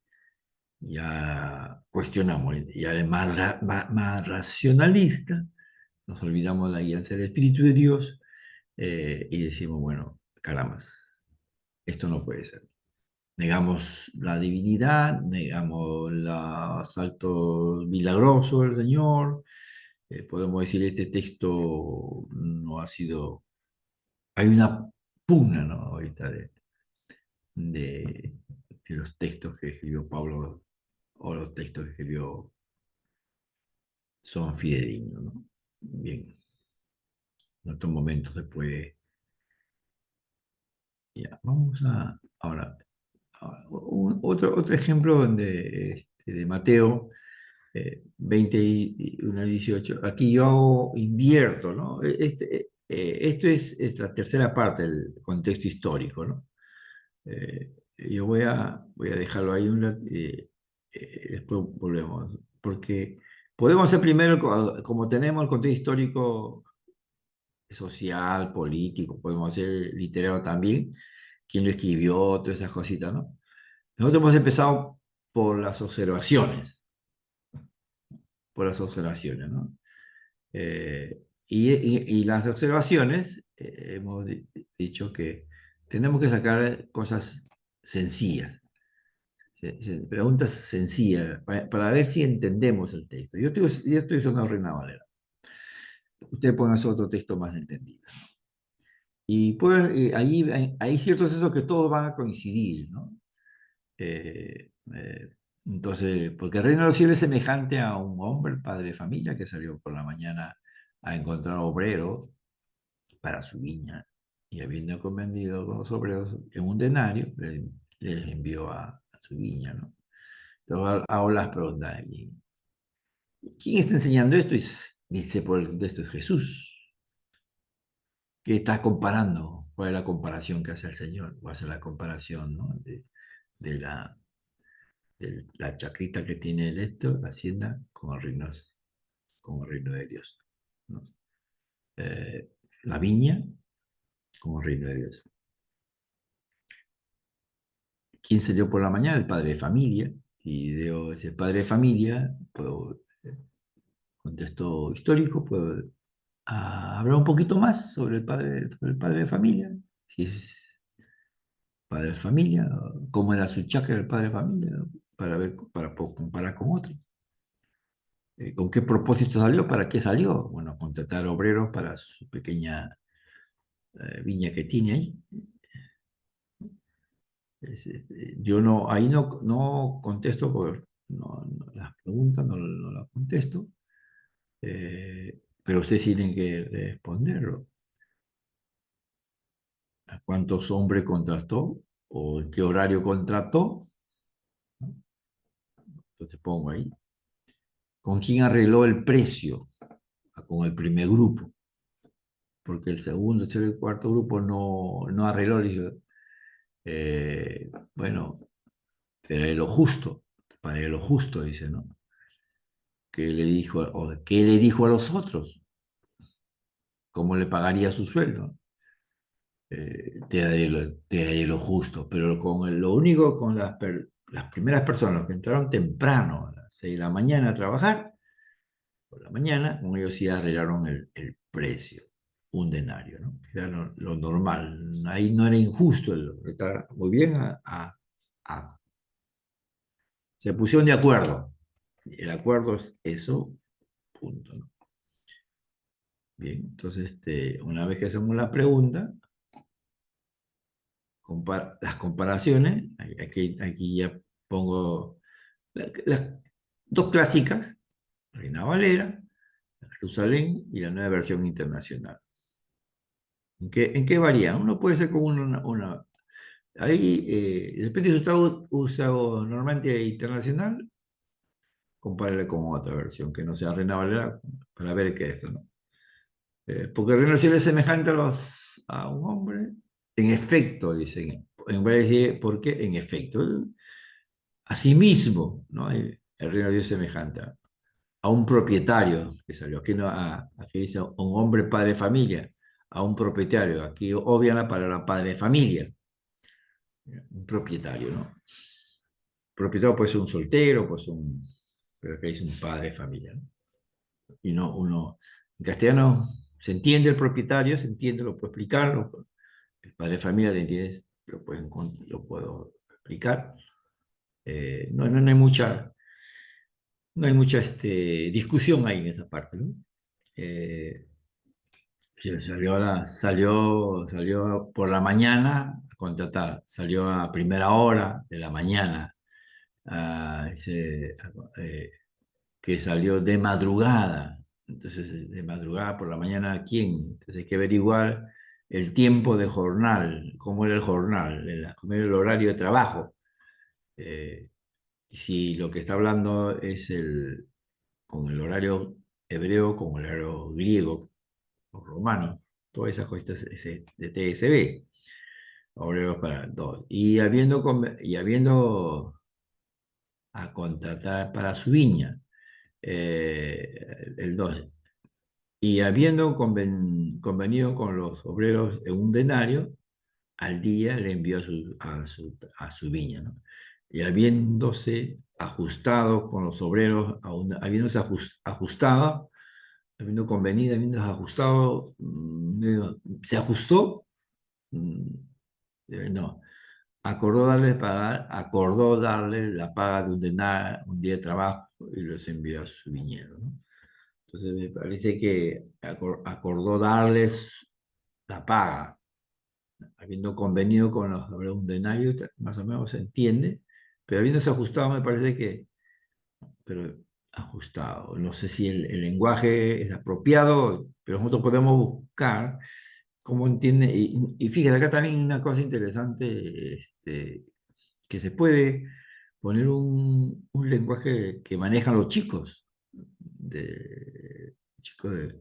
S2: ya cuestionamos. Y además, más racionalista, nos olvidamos de la guía del Espíritu de Dios y decimos, bueno, caramba, esto no puede ser. Negamos la divinidad, negamos los actos milagrosos del Señor. Podemos decir, este texto no ha sido... Hay una pugna, ¿no? Ahorita de los textos que escribió Pablo o los textos que escribió son fidedignos, ¿no? Bien, en otros momentos después, ya, vamos ahora, otro ejemplo de Mateo, 20 y 1 al 18. Aquí yo invierto, ¿no? Esto es la tercera parte del contexto histórico, ¿no? Yo voy a dejarlo ahí después volvemos, porque podemos hacer primero, como tenemos el contexto histórico, social, político, podemos hacer literario también, quién lo escribió, todas esas cositas, ¿no? Nosotros hemos empezado por las observaciones, ¿no? Y las observaciones, hemos dicho que tenemos que sacar cosas sencillas, preguntas sencillas, para ver si entendemos el texto. Yo estoy usando Reina Valera. Ustedes pueden hacer otro texto más entendido. Y pues ahí hay ciertos textos que todos van a coincidir, ¿no? Eh, eh, entonces, porque el reino de los cielos es semejante a un hombre, el padre de familia, que salió por la mañana a encontrar obreros para su viña y habiendo convenido con los obreros en un denario, les envió a su viña, ¿no? Entonces, hago las preguntas. ¿Quién está enseñando esto? Dice por el texto es Jesús. ¿Qué está comparando? ¿Cuál es la comparación que hace el Señor? ¿Cuál es la comparación, ¿no? de la chacrita que tiene el esto, la hacienda, como el reino de Dios, ¿no? La viña como reino de Dios. ¿Quién salió por la mañana? El padre de familia. Y digo, ese padre de familia, puedo, contexto histórico, puedo hablar un poquito más sobre el padre de familia. Si es padre de familia, cómo era su chakra del padre de familia, para ver, para comparar con otros. ¿Con qué propósito salió? ¿Para qué salió? Bueno, contratar obreros para su pequeña viña que tiene ahí. Yo no, ahí no contesto, las preguntas no las contesto, pero ustedes tienen que responderlo. ¿A cuántos hombres contrató? ¿O en qué horario contrató? ¿No? Entonces pongo ahí. ¿Con quién arregló el precio? Con el primer grupo. Porque el segundo, tercero y cuarto grupo no arregló. Le dijo, bueno, para lo justo, dice, ¿no? ¿Qué le dijo a los otros? ¿Cómo le pagaría su sueldo? Te daré lo justo, pero lo único con las primeras personas, los que entraron temprano, a las 6 de la mañana a trabajar, por la mañana, con ellos sí arreglaron el precio, un denario, ¿no? Era lo normal, ahí no era injusto, está muy bien, se pusieron de acuerdo, el acuerdo es eso, punto, ¿no? Bien, entonces, una vez que hacemos la pregunta, las comparaciones, aquí ya pongo las dos clásicas, Reina Valera, Jerusalén y la nueva versión internacional. ¿En qué varían? Uno puede ser como ahí, depende si usted usa normalmente internacional, compárele con otra versión que no sea Reina Valera para ver qué es, ¿no? Porque el reino del cielo es semejante a un hombre. En efecto, dicen. En vez de decir, ¿por qué? En efecto. Asimismo, ¿no? El reino de Dios es semejante a un propietario que salió. Aquí, no, aquí dice un hombre padre de familia, a un propietario. Aquí obvian la palabra padre de familia. Un propietario, ¿no? Propietario puede ser un soltero, pero aquí dice un padre de familia, ¿no? Y en castellano se entiende el propietario, se entiende, lo puedo explicar, el padre de familia, ¿te entiendes? Lo puedo explicar. No hay mucha discusión ahí en esa parte, ¿no? Sí, salió por la mañana a contratar, salió a primera hora de la mañana, que salió de madrugada. Entonces, de madrugada por la mañana, ¿quién? Entonces hay que averiguar el tiempo de jornal, cómo era el jornal, cómo era el horario de trabajo. Y si lo que está hablando es con el horario hebreo, con el horario griego o romano, todas esas cositas de TSB, horarios para todos. Y habiendo a contratar para su viña, el 12. Y habiendo convenido con los obreros en un denario, al día le envió a su viña, ¿no? Y habiéndose ajustado con los obreros, habiéndose ajustado, habiendo convenido, habiéndose ajustado, se ajustó, mm, no, acordó darle la paga de un día de trabajo y los envió a su viñedo, ¿no? Entonces me parece que acordó darles la paga, habiendo convenido con los obreros un denario, más o menos se entiende, pero habiéndose ajustado me parece que, pero ajustado, no sé si el lenguaje es apropiado, pero nosotros podemos buscar cómo entiende, y fíjate, acá también una cosa interesante, que se puede poner un lenguaje que manejan los chicos, chicos de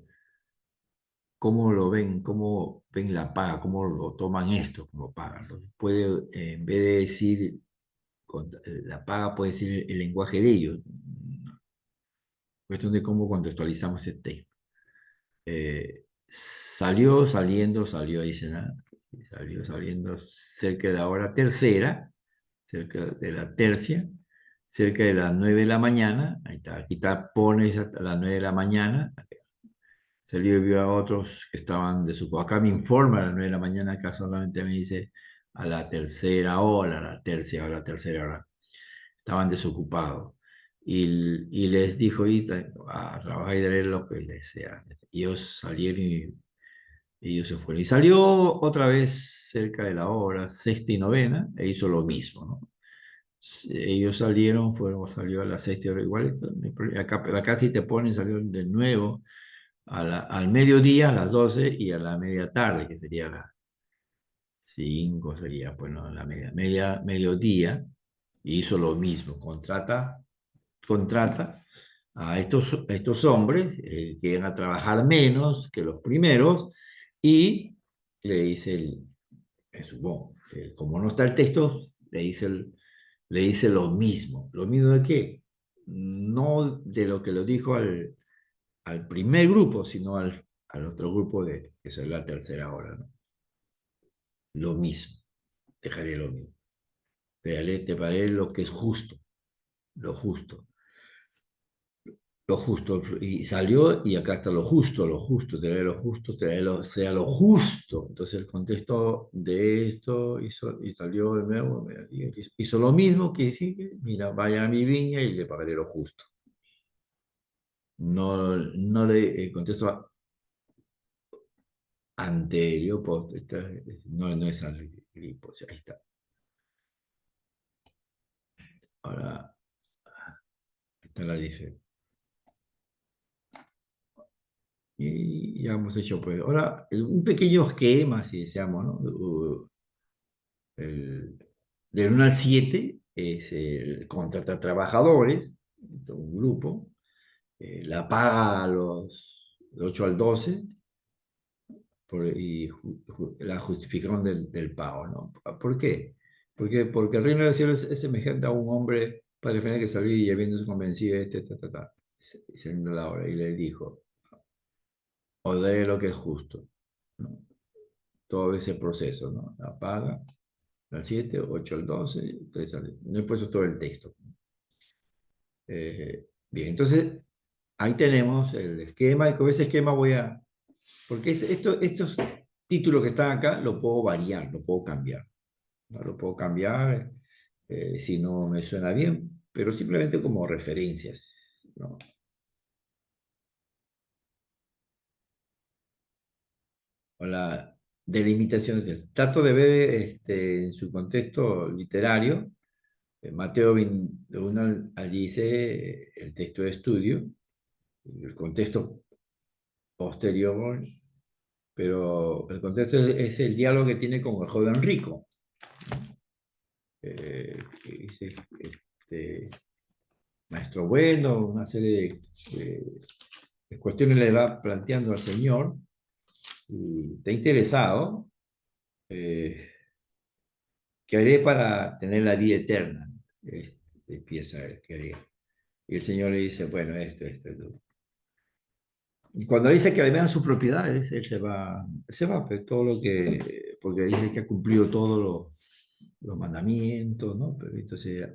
S2: cómo lo ven, cómo ven la paga, cómo lo toman esto como paga. Puede, en vez de decir la paga, puede decir el lenguaje de ellos. Cuestión de cómo contextualizamos este texto. Salió, dice, ¿no? Salió saliendo cerca de la hora tercera, cerca de la tercia, cerca de las 9 de la mañana. Ahí está, aquí está, pone a las 9 de la mañana. Salió y vio a otros que estaban acá me informa a las 9 de la mañana, acá solamente me dice a la tercera hora, a la tercia hora, a la tercera hora. Estaban desocupados. Y les dijo, a trabajar y daré lo que les sea. Y ellos salieron y ellos se fueron. Y salió otra vez cerca de la hora, sexta y novena, e hizo lo mismo, ¿no? Ellos salió a las sexta hora igual. Acá si te ponen, salió de nuevo al mediodía, a las 12 y a la media tarde, que sería las 5, sería, bueno, la mediodía, y hizo lo mismo, contrata a estos hombres que iban a trabajar menos que los primeros y le dice, supongo, como no está el texto, le dice lo mismo. ¿Lo mismo de qué? No de lo que lo dijo al primer grupo, sino al otro grupo que es la tercera hora, ¿no? Lo mismo, dejaré lo mismo. Te paré lo que es justo, lo justo, lo justo. Y salió y acá está lo justo, te daré lo justo, sea lo justo. Entonces el contexto de esto y salió de nuevo, hizo lo mismo que sigue, mira, vaya a mi viña y le pagaré lo justo. No, no le contesto anterior, no es al gripo, o sea, ahí está. Ahora está la diferencia. Y ya hemos hecho, pues, ahora un pequeño esquema, si deseamos, ¿no? Del 1 al 7 es el contratar trabajadores, un grupo, la paga a los de 8 al 12, y la justificación del pago, ¿no? ¿Por qué? Porque el reino de los cielos es semejante a un hombre para defender que salía y habiéndose convencido, saliendo la hora, y le dijo, os daré lo que es justo, ¿no? Todo ese proceso, ¿no? La paga, al 7, 8 al 12, no he puesto todo el texto. Bien, entonces, ahí tenemos el esquema, y con ese esquema porque estos títulos que están acá lo puedo variar, lo puedo cambiar, ¿no? Lo puedo cambiar si no me suena bien, pero simplemente como referencias, ¿no? O la delimitación del trato de ver en su contexto literario. Mateo de 1 al 10, el texto de estudio, el contexto posterior, pero el contexto es el diálogo que tiene con el joven rico. Que dice, maestro bueno, una serie de cuestiones le va planteando al Señor y está interesado. ¿Qué haré para tener la vida eterna? Empieza a querer. Y el Señor le dice, bueno, esto. Y cuando dice que le vean sus propiedades, él se va, pues, todo lo que, porque dice que ha cumplido todos los mandamientos, ¿no? Pero entonces,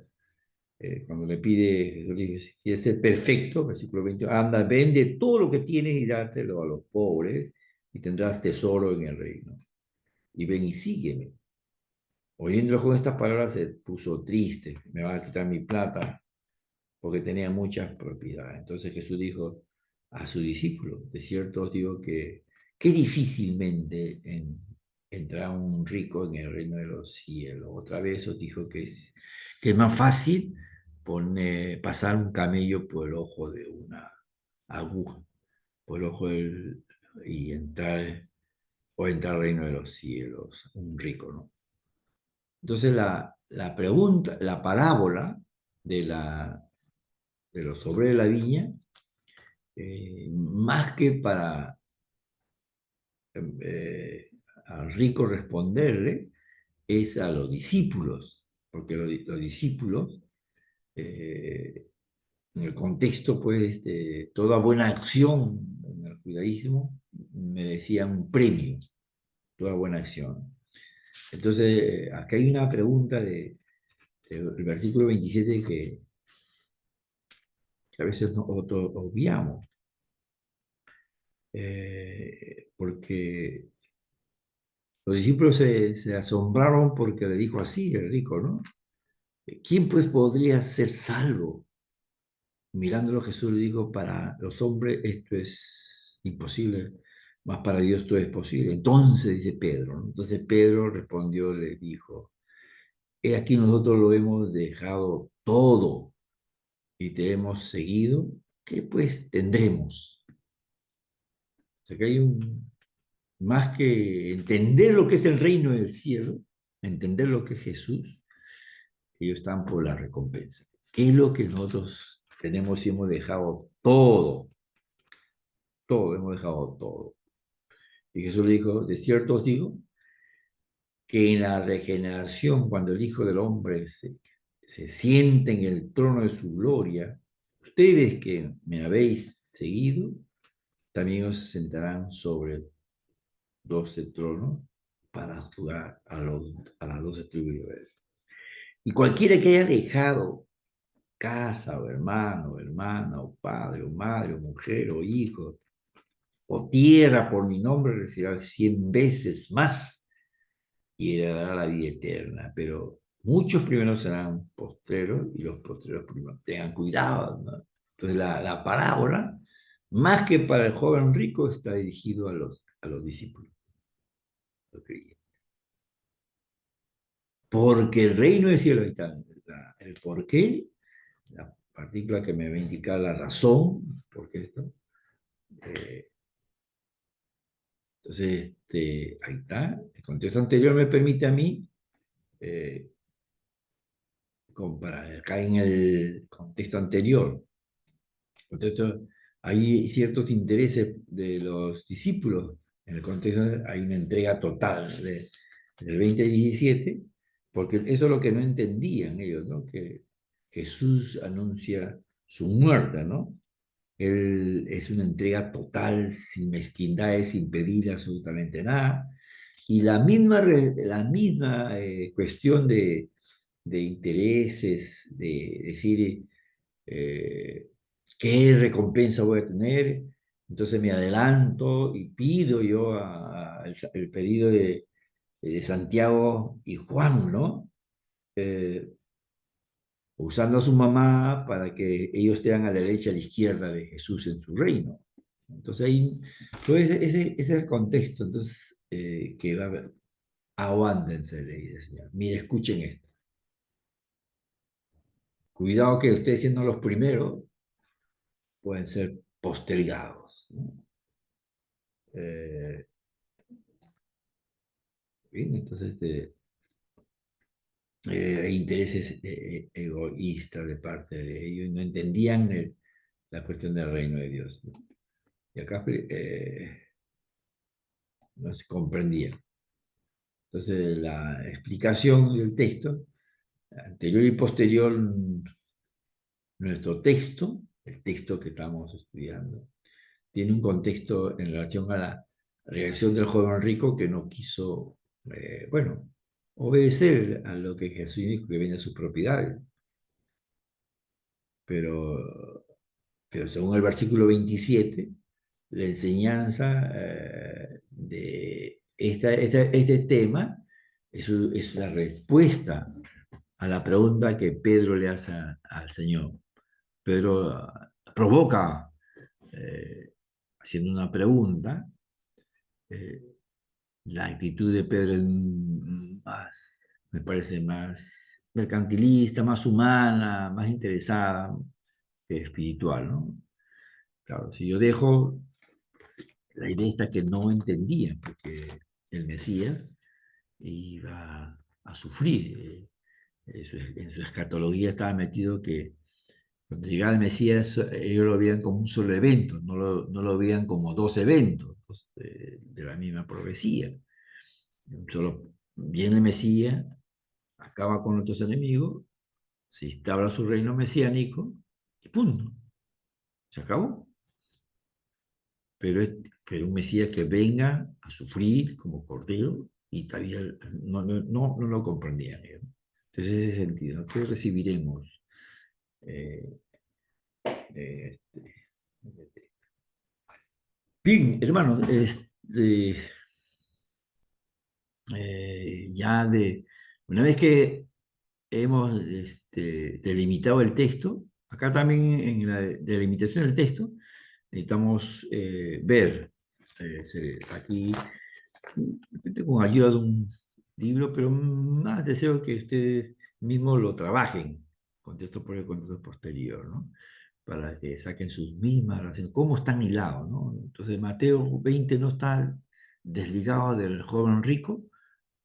S2: cuando le pide, le dice, si quieres ser perfecto, versículo 20, anda, vende todo lo que tienes y dátelo a los pobres y tendrás tesoro en el reino. Y ven y sígueme. Oyéndolo con estas palabras se puso triste, me van a quitar mi plata porque tenía muchas propiedades. Entonces Jesús dijo a su discípulo, de cierto os digo que difícilmente entra un rico en el reino de los cielos. Otra vez os dijo que es más fácil pasar un camello por el ojo de una aguja, por el ojo y entrar al reino de los cielos, un rico, ¿no? Entonces la pregunta, la parábola de los obreros de la viña, más que para eh, al rico responderle, es a los discípulos, porque los discípulos, en el contexto pues de toda buena acción en el judaísmo, merecían un premio, toda buena acción. Entonces, acá hay una pregunta el versículo 27 que a veces obviamos, porque los discípulos se asombraron porque le dijo así el rico, ¿no? ¿Quién pues podría ser salvo? Mirándolo Jesús le dijo, para los hombres esto es imposible, mas para Dios todo es posible. Entonces dice Pedro, ¿no? Entonces Pedro respondió, le dijo, he aquí nosotros lo hemos dejado todo y te hemos seguido, ¿qué pues tendremos? O sea que hay más que entender lo que es el reino del cielo, entender lo que es Jesús, ellos están por la recompensa. ¿Qué es lo que nosotros tenemos y hemos dejado todo? Todo, hemos dejado todo. Y Jesús le dijo, de cierto os digo, que en la regeneración, cuando el Hijo del Hombre se siente en el trono de su gloria, ustedes que me habéis seguido, también os sentarán sobre 12 tronos para juzgar a las 12 tribus de Israel. Y cualquiera que haya dejado casa o hermano, hermana, o padre, o madre, o mujer, o hijo, o tierra por mi nombre, recibirá 100 veces más y heredará la vida eterna. Pero muchos primeros serán postreros y los postreros primeros. Tengan cuidado, ¿no? Entonces la parábola, más que para el joven rico, está dirigido a los discípulos, los creyentes. Porque el reino del cielo está el por qué, la partícula que me va a indicar la razón, por qué esto. Entonces, ahí está. El contexto anterior me permite a mí comparar acá en el contexto anterior. Entonces, hay ciertos intereses de los discípulos. En el contexto hay una entrega total del 2017, porque eso es lo que no entendían ellos, ¿no? Que Jesús anuncia su muerte, ¿no? Él es una entrega total, sin mezquindades, sin pedir absolutamente nada. Y la misma cuestión de intereses, de decir qué recompensa voy a tener, entonces me adelanto y pido yo el pedido de Santiago y Juan, ¿no? Eh, Usando a su mamá para que ellos estén a la derecha y a la izquierda de Jesús en su reino. Entonces, ese es el contexto. Entonces, que va a haber. Aguántense, le dice el Señor. Mire, escuchen esto. Cuidado que ustedes siendo los primeros pueden ser postergados, ¿no? Bien, entonces, intereses egoístas de parte de ellos, y no entendían la cuestión del reino de Dios, ¿no? Y acá no se comprendía. Entonces, la explicación del texto, anterior y posterior, nuestro texto, el texto que estamos estudiando, tiene un contexto en relación a la reacción del joven rico que no quiso, bueno, obedecer a lo que Jesús dijo que viene a sus propiedades. Pero según el versículo 27, la enseñanza de este tema es la respuesta a la pregunta que Pedro le hace al Señor. Pedro provoca, haciendo una pregunta, eh, la actitud de Pedro es más, me parece más mercantilista, más humana, más interesada que espiritual, ¿no? Claro, si yo dejo la idea esta que no entendía, porque el Mesías iba a sufrir. En su escatología estaba metido que cuando llegaba el Mesías, ellos lo veían como un solo evento, no lo veían como dos eventos de la misma profecía. Solo viene el Mesías, acaba con nuestros enemigos, se instaura su reino mesiánico y punto. Se acabó. Pero un Mesías que venga a sufrir como cordero y todavía no lo comprendían. ¿No? Entonces, en ese sentido, ¿qué recibiremos? Eh, eh, Bien, hermanos, una vez que hemos delimitado el texto, acá también en la delimitación del texto, necesitamos ver, aquí, con ayuda de un libro, pero más deseo que ustedes mismos lo trabajen, contexto por el contexto posterior, ¿no? Para que saquen sus mismas relaciones, cómo están hilados, ¿no? Entonces, Mateo 20 no está desligado del joven rico,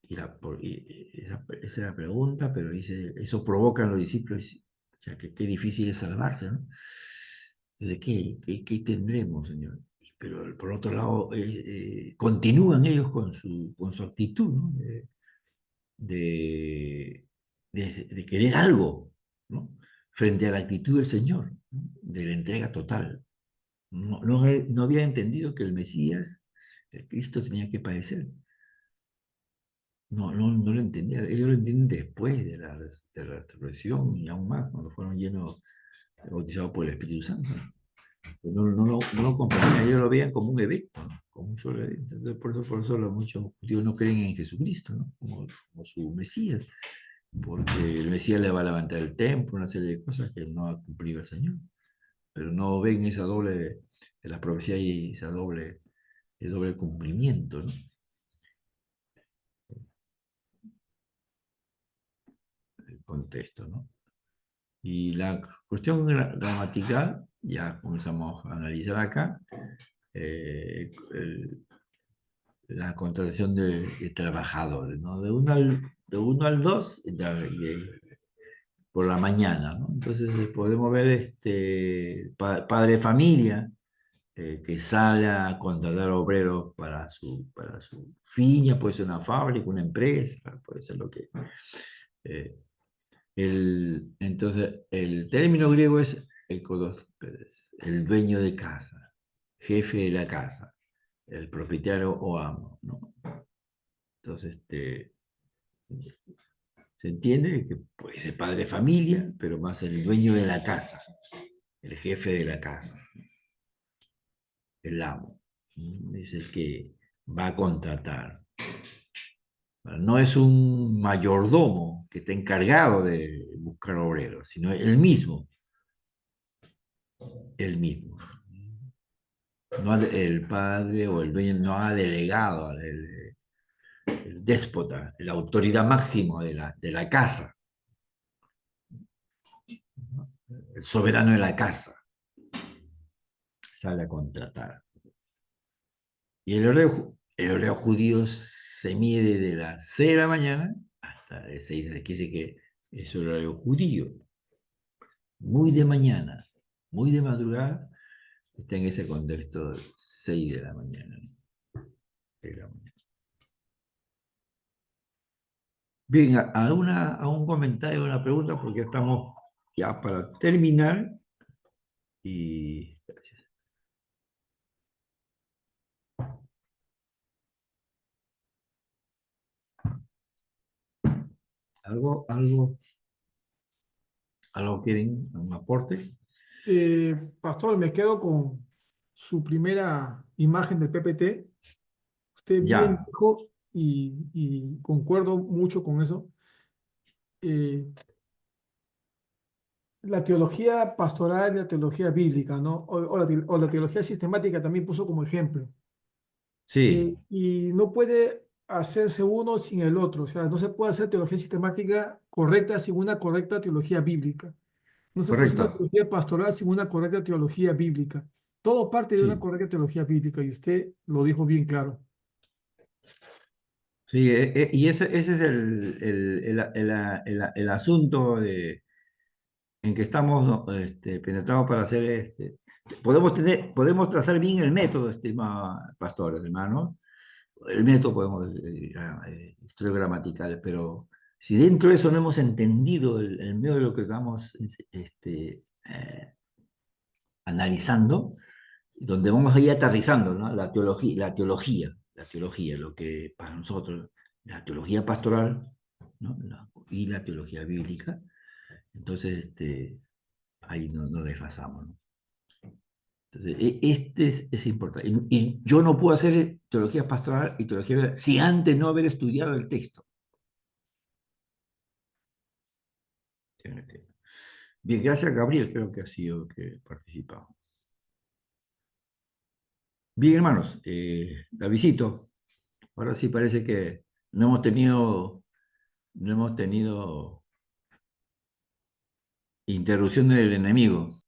S2: esa es la pregunta, pero dice, eso provoca a los discípulos, o sea, que qué difícil es salvarse, ¿no? Entonces, ¿qué tendremos, Señor? Pero por otro lado, continúan ellos con su actitud, ¿no? De, de querer algo, ¿no? Frente a la actitud del Señor, ¿no? De la entrega total. No había entendido que el Mesías, el Cristo, tenía que padecer. No lo entendía. Ellos lo entienden después de la resurrección y aún más, cuando fueron llenos, bautizados por el Espíritu Santo. No lo comprendían, ellos lo veían como un evento, ¿no? Como un solo evento. Entonces, por eso muchos judíos no creen en Jesucristo, ¿no? Como su Mesías, porque el Mesías le va a levantar el templo, una serie de cosas que no ha cumplido el Señor. Pero no ven esa doble, de la profecía y ese doble cumplimiento, ¿no? El contexto, ¿no? Y la cuestión gramatical, ya comenzamos a analizar acá, la contracción de trabajadores, ¿no? De uno al 2 por la mañana, ¿no? Entonces podemos ver padre de familia que sale a contratar obreros para su fiña, puede ser una fábrica, una empresa, puede ser lo que... eh, entonces, el término griego es el dueño de casa, jefe de la casa, el propietario o amo, ¿no? Entonces, se entiende que puede ser padre de familia, pero más el dueño de la casa, el jefe de la casa, el amo, ¿no? Es el que va a contratar. No es un mayordomo que está encargado de buscar obreros, sino él mismo. Él mismo. No el padre o el dueño no ha delegado el déspota, la autoridad máxima de la casa, el soberano de la casa, sale a contratar. Y el horario judío se mide de las 6 de la mañana hasta La de 6 de quiere decir que es horario judío, muy de mañana, muy de madrugada, está en ese contexto 6 de la mañana. ¿No? De la mañana. Bien, ¿algún comentario, una pregunta? Porque estamos ya para terminar. Y gracias. ¿Algo quieren? ¿Un aporte?
S7: Pastor, me quedo con su primera imagen del PPT. Usted bien
S2: Ya,
S7: dijo y concuerdo mucho con eso. eh, la teología pastoral y la teología bíblica, ¿no? O la teología sistemática también puso como ejemplo.
S2: sí,
S7: Y no puede hacerse uno sin el otro. O sea, no se puede hacer teología sistemática correcta sin una correcta teología bíblica. No se puede hacer una
S2: correcto.
S7: teología pastoral sin una correcta teología bíblica. Todo parte de una
S2: Sí,
S7: correcta teología bíblica y usted lo dijo bien claro.
S2: sí, y ese es el asunto en que estamos, ¿no? Penetrados para hacer podemos trazar bien el método, estimado pastor, hermano. El método podemos historia gramatical, pero si dentro de eso no hemos entendido el medio de lo que estamos analizando, donde vamos a ir aterrizando, ¿no? La teología, lo que para nosotros, la teología pastoral, ¿no? Y la teología bíblica, entonces ahí no desfasamos, ¿no? Entonces, es importante. Y yo no puedo hacer teología pastoral y teología bíblica si antes no haber estudiado el texto. Bien, gracias Gabriel, creo que ha sido que participado. Bien, hermanos, la visito. Ahora sí parece que no hemos tenido interrupción del enemigo.